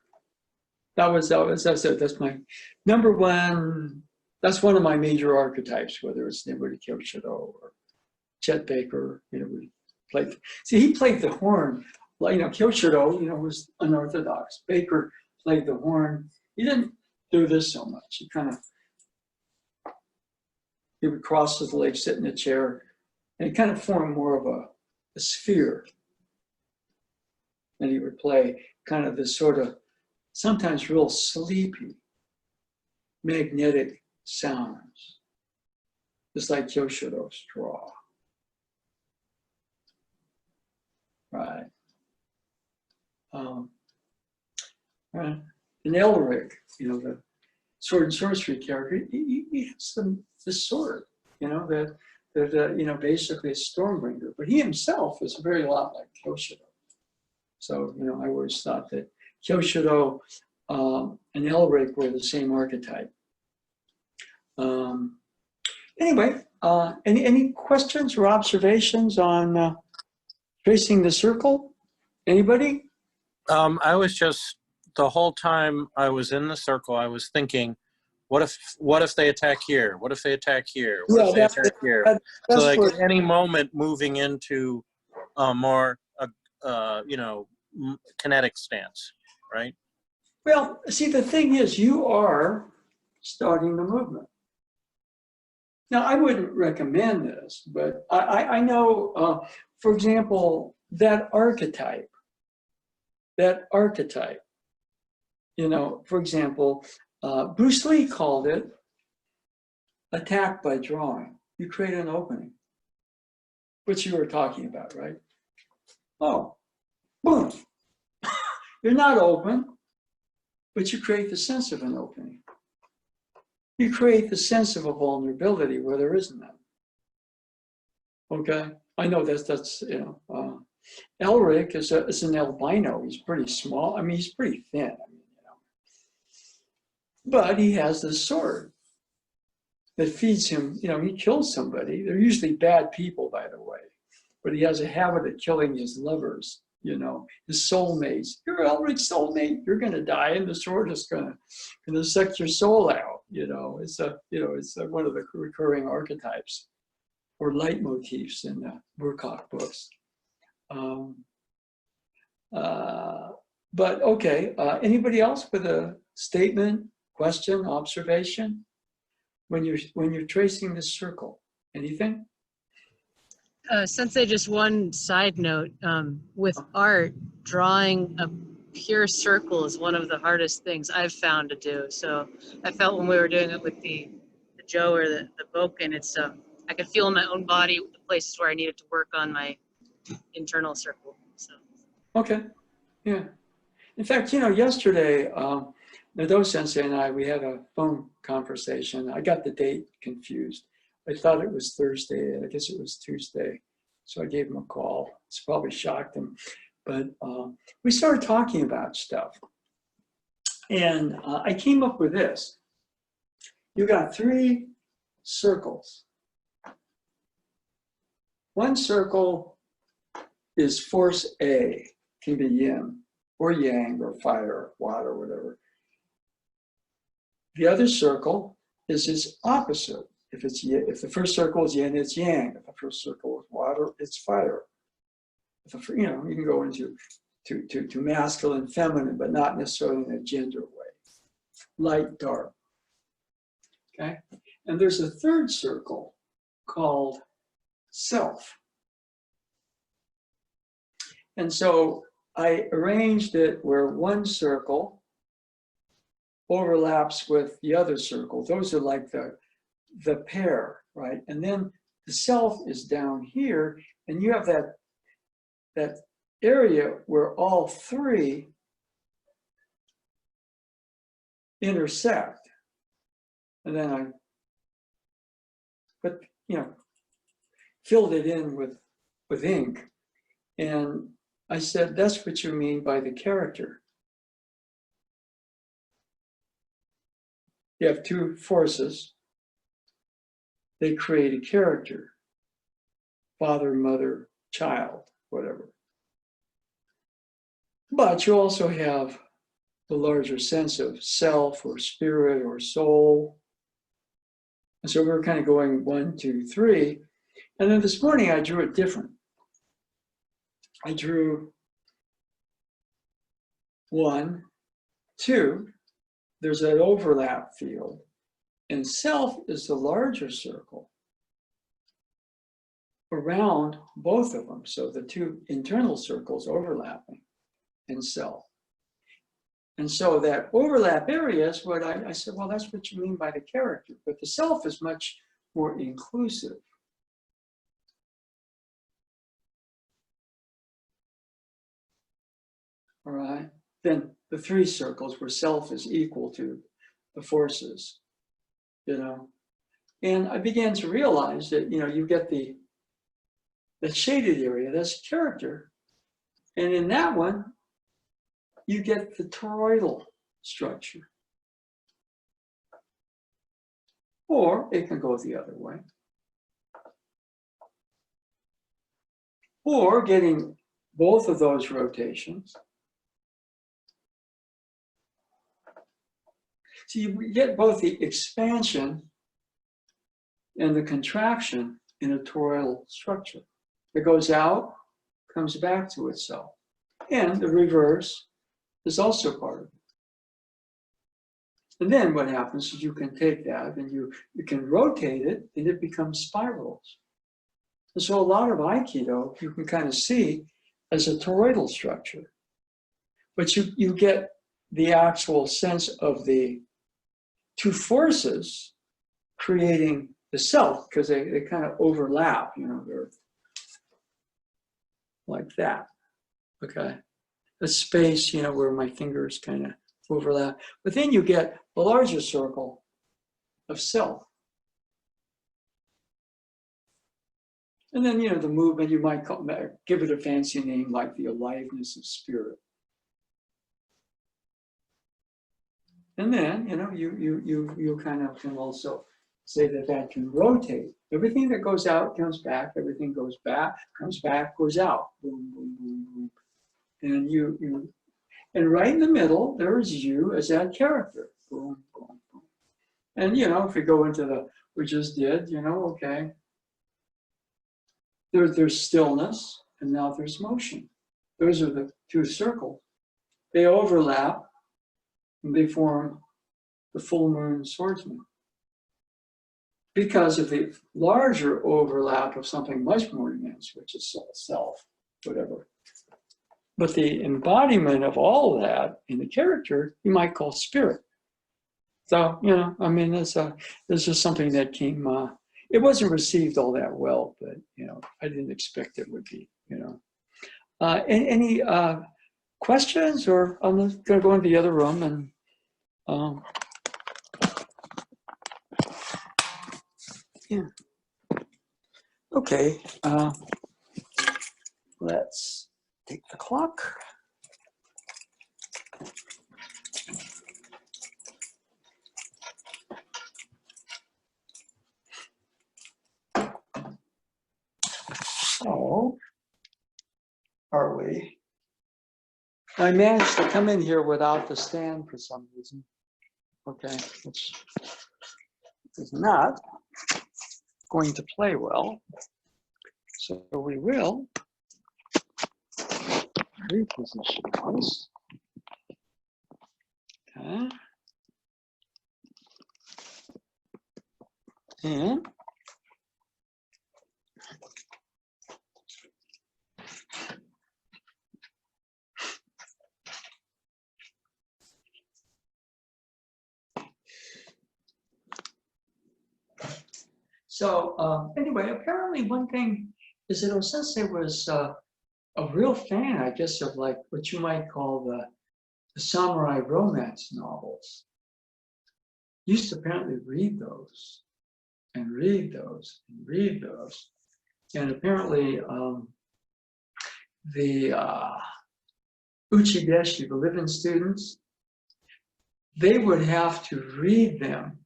That's my number one, that's one of my major archetypes, whether it's Nibbudi Kyoshido or Chet Baker, he played the horn. Kyoshido, was unorthodox. Baker played the horn. He didn't do this so much. He would cross his legs, sit in a chair, and it kind of formed more of a sphere. And he would play kind of this sort of, sometimes real sleepy, magnetic sounds, just like Kyoshido's draw. Right. Right. And Elric, the sword and sorcery character, he has the sword, that basically a Stormbringer. But he himself is very lot like Kyoshido. So, I always thought that Kyoshido and Elric were the same archetype. Anyway, any questions or observations on tracing the circle? Anybody? I was just, the whole time I was in the circle, I was thinking, what if they attack here? What if they attack here? What if they attack here? So like at any moment moving into a more, kinetic stance, right? Well, see, the thing is, you are starting the movement. Now, I wouldn't recommend this, but I know, for example, that archetype, for example, Bruce Lee called it attack by drawing. You create an opening, which you were talking about, right? Oh, boom. You're not open, but you create the sense of an opening. You create the sense of a vulnerability where there isn't none. Okay, I know that's Elric is an albino. He's pretty small. I mean, he's pretty thin. But he has this sword that feeds him. He kills somebody. They're usually bad people, by the way. But he has a habit of killing his lovers. His soulmates. You're Elric's soulmate. You're going to die, and the sword is going to suck your soul out. It's one of the recurring archetypes or leitmotifs in the Burkhardt books. But okay, anybody else with a statement, question, observation when you're tracing this circle? Anything? Sensei, just one side note, with art, drawing a pure circle is one of the hardest things I've found to do. So I felt when we were doing it with the Joe or the Boken, it's I could feel in my own body the places where I needed to work on my internal circle. So Okay, yeah. In fact, you know, yesterday, Nadeau Sensei and I, we had a phone conversation. I got the date confused. I thought it was Thursday, I guess it was Tuesday. So I gave him a call. It's probably shocked him. But we started talking about stuff. And I came up with this. You got 3 circles. One circle is force A, can be yin or yang or fire or water or whatever. The other circle is its opposite. If the first circle is yin, it's yang. If the first circle is water, it's fire. You know, you can go into to masculine, feminine, but not necessarily in a gender way. Light, dark. Okay? And there's a third circle called self. And so I arranged it where one circle overlaps with the other circle. Those are like the pair, right? And then the self is down here, and you have that area where all 3 intersect. And then I filled it in with ink. And I said, that's what you mean by the character. You have 2 forces. They create a character. Father, mother, child, whatever. But you also have the larger sense of self or spirit or soul. And so we were kind of going 1, 2, 3. And then this morning I drew it different. I drew 1, 2. There's that overlap field. And self is the larger circle around both of them. So the 2 internal circles overlapping in self. And so that overlap area is what I said, well, that's what you mean by the character. But the self is much more inclusive. All right. Then the 3 circles where self is equal to the forces, you know. And I began to realize that, you know, you get the shaded area, that's character. And in that one, you get the toroidal structure. Or it can go the other way. Or getting both of those rotations. So you get both the expansion and the contraction in a toroidal structure. It goes out, comes back to itself. And the reverse is also part of it. And then what happens is you can take that and you can rotate it and it becomes spirals. And so a lot of Aikido you can kind of see as a toroidal structure. But you get the actual sense of the 2 forces creating the self, because they kind of overlap, you know, they're like that, okay? The space, you know, where my fingers kind of overlap. But then you get the larger circle of self. And then, you know, the movement, you might give it a fancy name like the aliveness of spirit. And then, you know, you kind of can also say that can rotate. Everything that goes out comes back, everything goes back, comes back, goes out. Boom, boom, boom, boom. And and right in the middle, there's you as that character. Boom, boom, boom. And, you know, if we go into we just did, you know, okay. There's stillness, and now there's motion. Those are the 2 circles. They overlap, and they form the full moon swordsman. Because of the larger overlap of something much more immense, which is self, whatever. But the embodiment of all of that in the character, you might call spirit. So, you know, I mean, there's just something that came, it wasn't received all that well, but, you know, I didn't expect it would be, you know. Any questions, or I'm going to go into the other room and, yeah. Okay, let's take the clock. So, are we? I managed to come in here without the stand for some reason. Okay, which is not going to play well. So we will reposition this. Okay. And so anyway, apparently one thing is that Osensei was a real fan, I guess, of like what you might call the samurai romance novels. He used to apparently read those and read those and read those. And apparently the Uchideshi, the living students, they would have to read them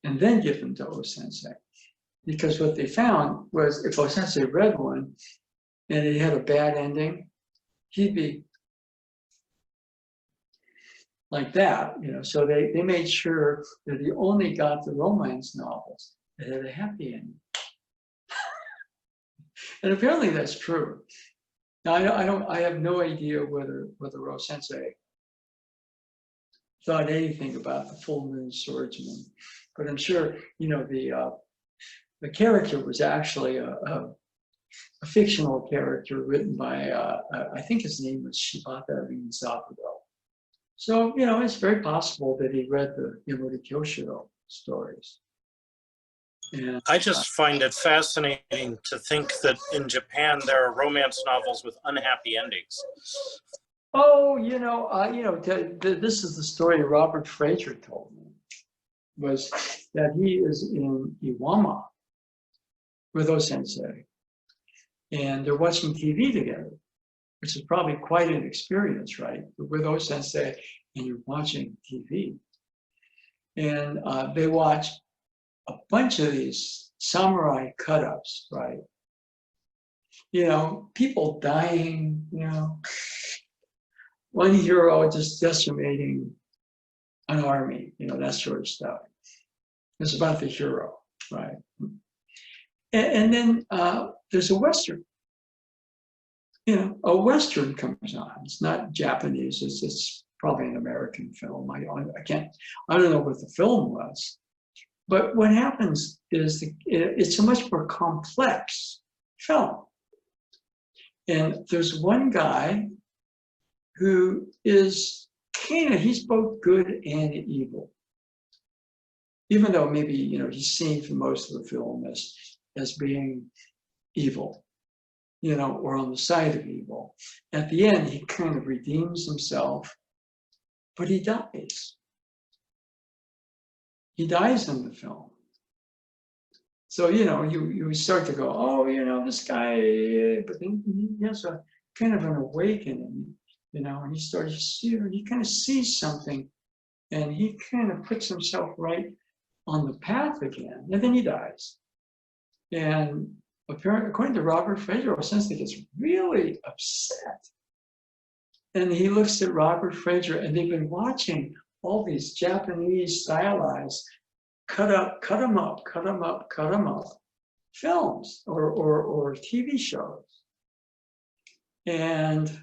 and then give them to O-sensei. Because what they found was if O-sensei read one and it had a bad ending, he'd be like that, you know. So they made sure that he only got the romance novels that had a happy ending. And apparently that's true. Now I have no idea whether O-sensei thought anything about the Full Moon Swordsman, but I'm sure, you know, the character was actually a fictional character written by I think his name was Shibata Rinzaburo. So, you know, it's very possible that he read the Yamada Kyoshiro stories. And I just find it fascinating to think that in Japan there are romance novels with unhappy endings. oh, this is the story Robert Fraser told me, was that he is in Iwama with O-sensei, and they're watching TV together, which is probably quite an experience, right? With O-sensei, and you're watching TV. And they watch a bunch of these samurai cut-ups, right? You know, people dying, you know, one hero just decimating an army, you know, that sort of stuff. It's about the hero, right? And then there's a Western. You know, a Western comes on. It's not Japanese. It's probably an American film. I don't know what the film was. But what happens is it's a much more complex film. And there's one guy who is he's both good and evil. Even though maybe, you know, he's seen for most of the film as being evil, you know, or on the side of evil. At the end, he kind of redeems himself, but he dies. He dies in the film. So, you know, you start to go, oh, you know, this guy, but then he has a kind of an awakening, you know, and he starts, you know, he kind of sees something and he kind of puts himself right on the path again, and then he dies. And apparently, according to Robert Fraser, O-sensei gets really upset. And he looks at Robert Fraser, and they've been watching all these Japanese stylized cut up films or TV shows. And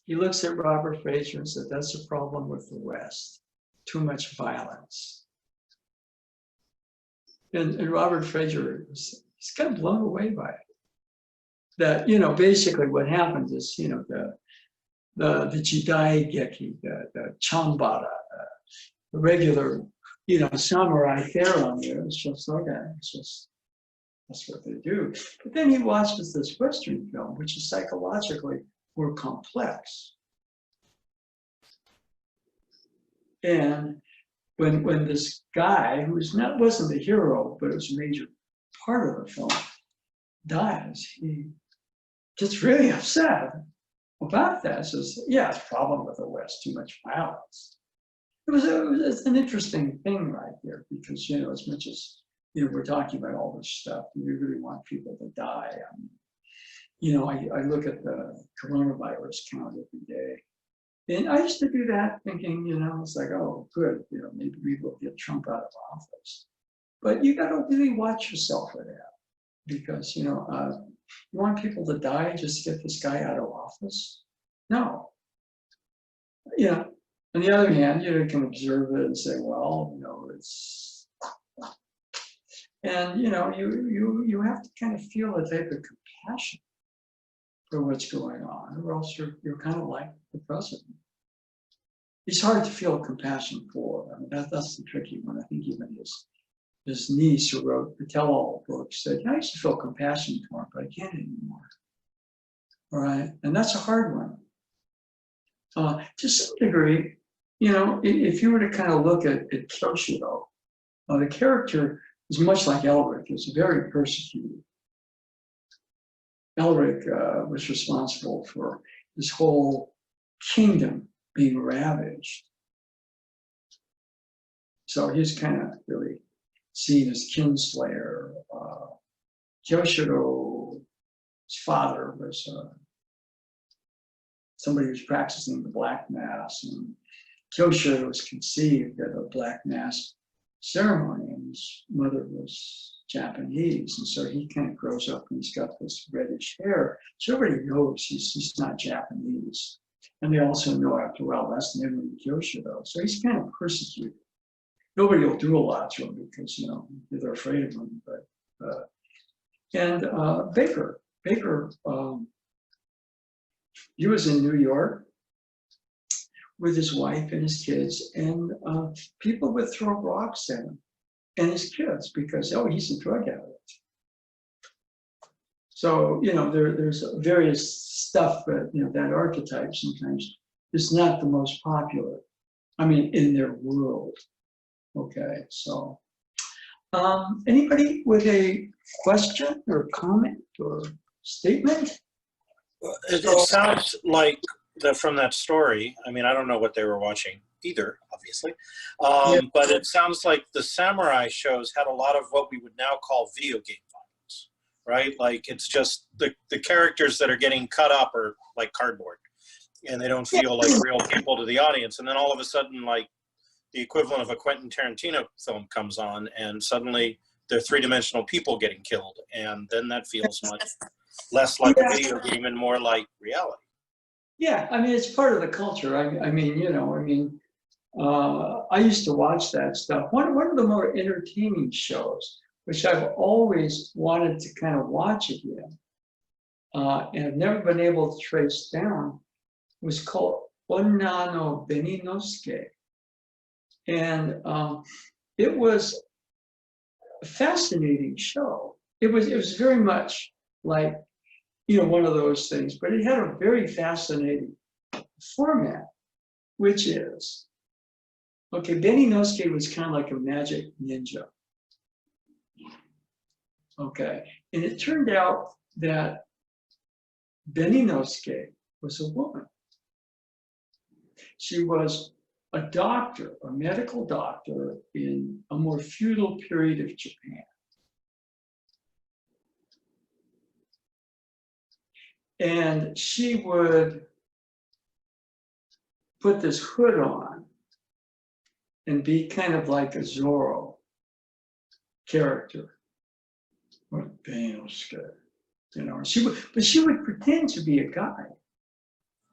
he looks at Robert Fraser and said, that's a problem with the West, too much violence. And Robert Fraser he's kind of blown away by it. that, basically what happens is, the Jidai Geki, the Chanbara, the regular, samurai fare on there. It's just okay. It's just, that's what they do. But then he watches this Western film, which is psychologically more complex. And when this guy, who wasn't the hero, but it was a major part of the film, dies, he gets really upset about that. Says, yeah, it's a problem with the West, too much violence. It's an interesting thing right there, because, as much as, we're talking about all this stuff, we really want people to die. I look at the coronavirus count every day. And I used to do that thinking, it's like, oh, good, maybe we will get Trump out of office. But you got to really watch yourself for that, because, you want people to die just to get this guy out of office? No. On the other hand, you can observe it and say, well, it's, and, you have to kind of feel a type of compassion for what's going on, or else you're kind of like the president. It's hard to feel compassion for. I mean, that's the tricky one. I think even his niece, who wrote the tell-all book, said, I used to feel compassion for him, but I can't anymore. All right, and that's a hard one. To some degree, if you were to kind of look at Kyoshiro, the character is much like Elric. He's very persecuted. Elric was responsible for his whole kingdom being ravaged. So he's kind of really seen as kinslayer. Kyoshiro's father was somebody who was practicing the Black Mass, and Kyoshiro was conceived at a Black Mass ceremony, and his mother was Japanese, and so he kind of grows up and he's got this reddish hair. So everybody knows he's not Japanese. And they also know after a while that's never Kyoshiro. So he's kind of persecuted. Nobody will do a lot to him because, they're afraid of him. But Baker, he was in New York with his wife and his kids, and people would throw rocks at him and his kids because, he's a drug addict. So, there's various stuff, but, that archetype sometimes is not the most popular, in their world. Okay, so anybody with a question or comment or statement? It sounds like from that story, I don't know what they were watching either, obviously, but it sounds like the samurai shows had a lot of what we would now call video game violence, right? Like it's just the characters that are getting cut up are like cardboard, and they don't feel like real people to the audience. And then all of a sudden, like the equivalent of a Quentin Tarantino film comes on, and suddenly they're three-dimensional people getting killed, and then that feels much less like a video game and more like reality. Yeah, it's part of the culture. I used to watch that stuff. One of the more entertaining shows, which I've always wanted to kind of watch again, and have never been able to trace down, was called Onna no Beninosuke. And it was a fascinating show. It was very much like, one of those things, but it had a very fascinating format, which is, Beninosuke was kind of like a magic ninja. Okay, and it turned out that Beninosuke was a woman. She was a doctor, a medical doctor in a more feudal period of Japan. And she would put this hood on and be kind of like a Zorro character. Or Beninosuke, but she would pretend to be a guy.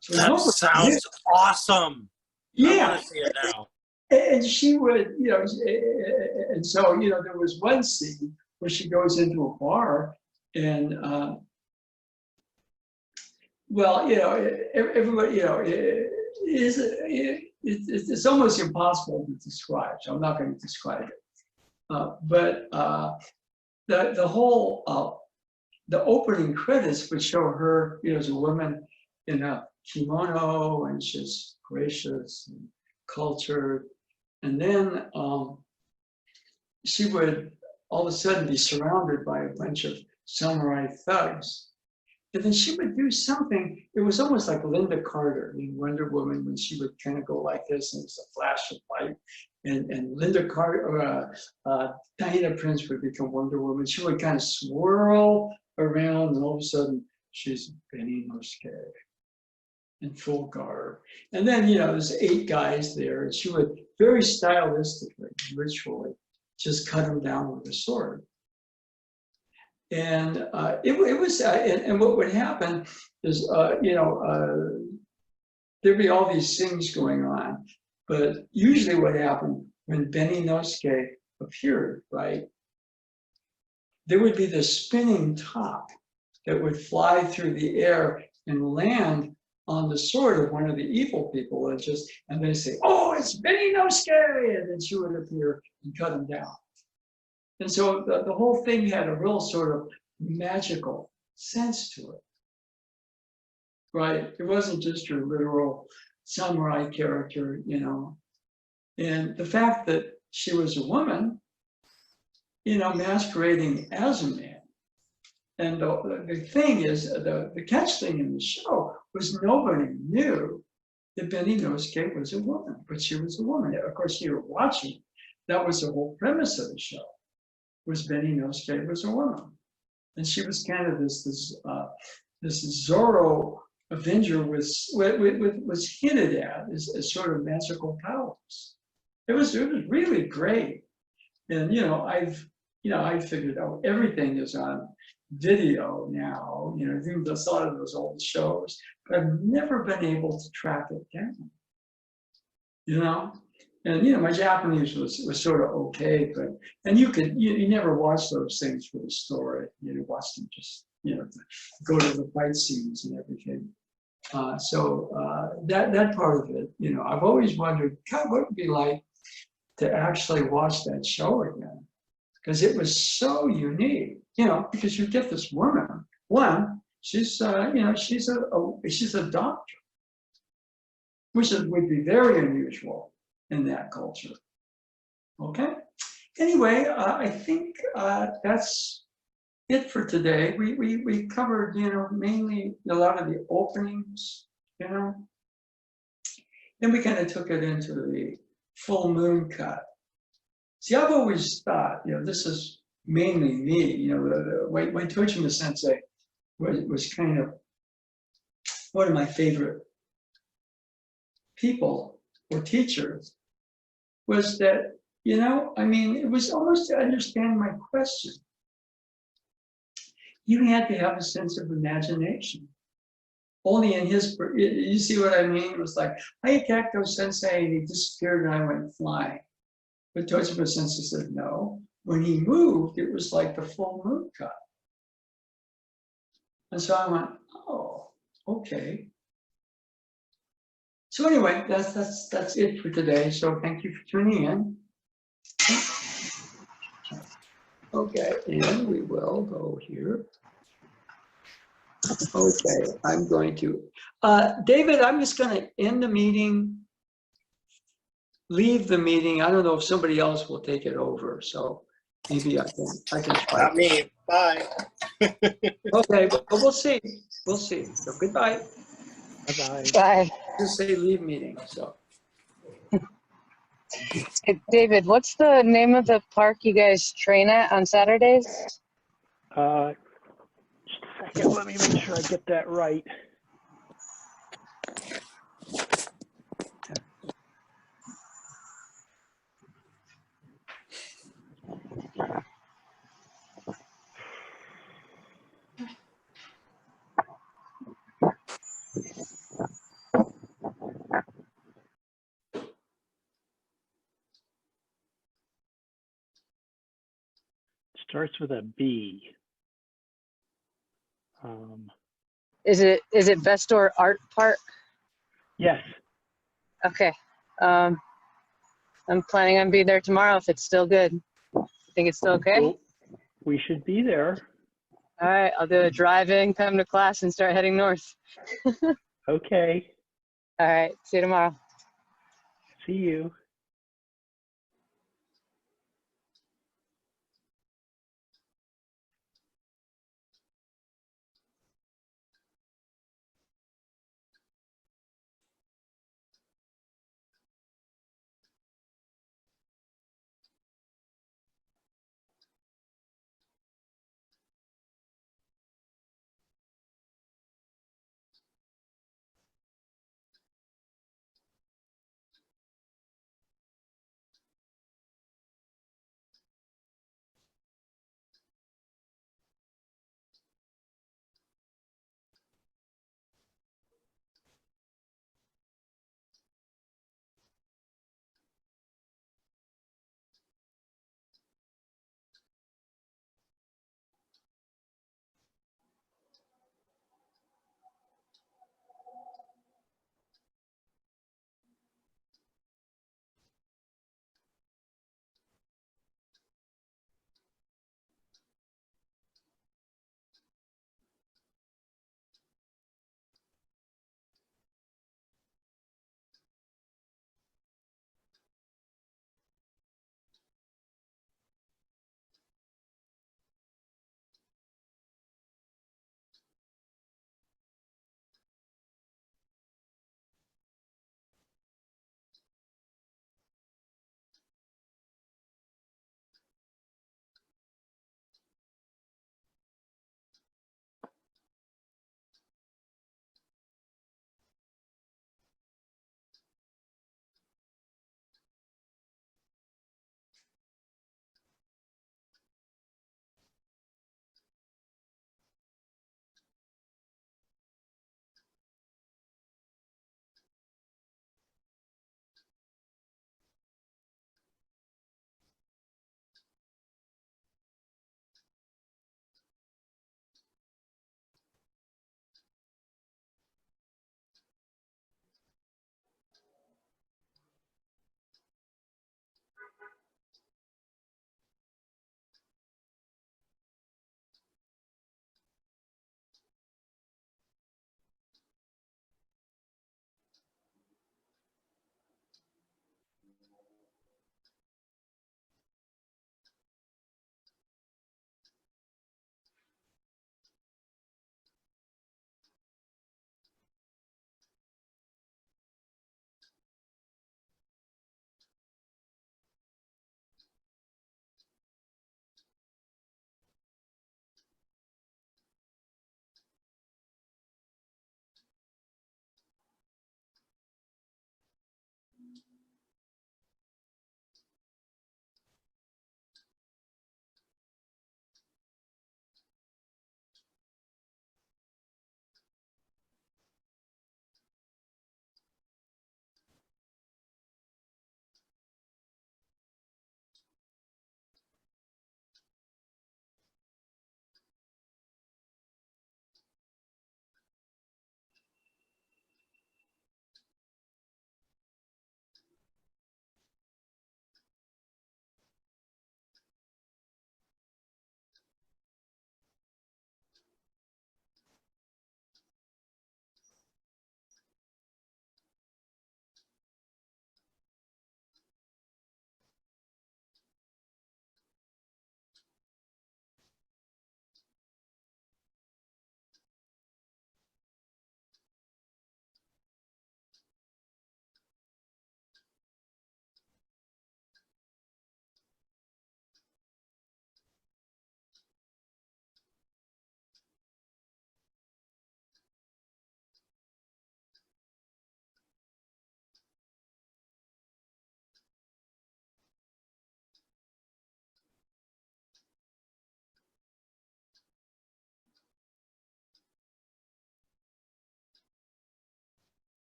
So that sounds awesome. Yeah. I want to see it now. And she would, and so, there was one scene where she goes into a bar and well, everybody, it's almost impossible to describe, so I'm not going to describe it. But the whole, the opening credits would show her, as a woman in a kimono, and she's gracious and cultured. And then she would all of a sudden be surrounded by a bunch of samurai thugs. And then she would do something, it was almost like Linda Carter in Wonder Woman, when she would kind of go like this, and it's a flash of light. And Linda Carter, Diana Prince would become Wonder Woman. She would kind of swirl around, and all of a sudden, she's Benny Nosuke in full garb. And then, there's 8 guys there, and she would very stylistically, ritually, just cut them down with a sword. And it was, and what would happen is, there'd be all these things going on, but usually what happened when Benny Nosuke appeared, right, there would be this spinning top that would fly through the air and land on the sword of one of the evil people, and they say, "Oh, it's Benny Nosuke," and then she would appear and cut him down. And so the whole thing had a real sort of magical sense to it, right? It wasn't just your literal samurai character, And the fact that she was a woman, masquerading as a man. And the thing is, the catch thing in the show was nobody knew that Benny Nosuke was a woman, but she was a woman. Of course, you were watching. That was the whole premise of the show. Was Benny Nosuke was a woman, and she was kind of this Zorro Avenger was hinted at as sort of magical powers. It was really great, and I figured out everything is on video now. Even a lot of those old shows, but I've never been able to track it down. And my Japanese was sort of okay, and you never watch those things for the story. You watch them just go to the fight scenes and everything. So that part of it, I've always wondered, God, what it would be like to actually watch that show again, because it was so unique. Because you get this woman. One, she's she's a doctor, which would be very unusual in that culture. Okay. Anyway, I think that's it for today. We covered, mainly a lot of the openings, Then we kind of took it into the full moon cut. See, I've always thought, this is mainly me. When Tojima Sensei was kind of one of my favorite people or teachers, was that, it was almost to understand my question. You had to have a sense of imagination. Only in you see what I mean? It was like, I attacked those sensei and he disappeared and I went flying. But Tojima Sensei said, no. When he moved, it was like the full moon cut. And so I went, oh, okay. So anyway, that's it for today. So thank you for tuning in. Okay, and we will go here. Okay, I'm going to, David, I'm just going to end the meeting, leave the meeting. I don't know if somebody else will take it over, so maybe I can try. Not me. Bye. Okay, but we'll see. We'll see. So goodbye. Bye-bye. Bye. Just say leave meeting, so. Hey, David, what's the name of the park you guys train at on Saturdays? Just a second, let me make sure I get that right. Starts with a B. Is it Vestor Art Park? Yes. Okay. I'm planning on being there tomorrow if it's still good. You think it's still okay? Well, we should be there. All right, I'll do a drive-in, come to class, and start heading north. Okay. All right, see you tomorrow. See you.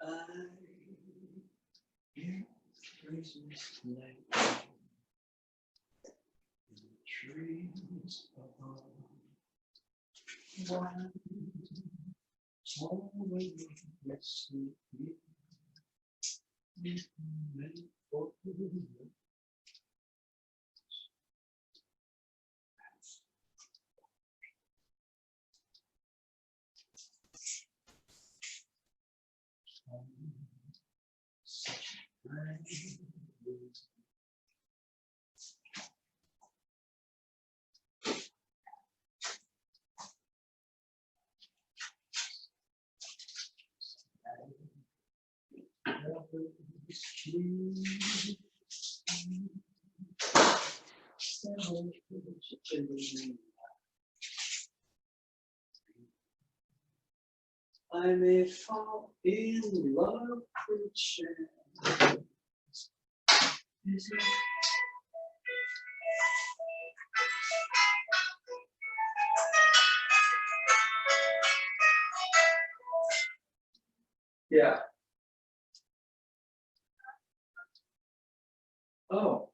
I hear Christmas light in the trees above. One small way let's sleep. I may fall in love with chance. Yeah. Oh.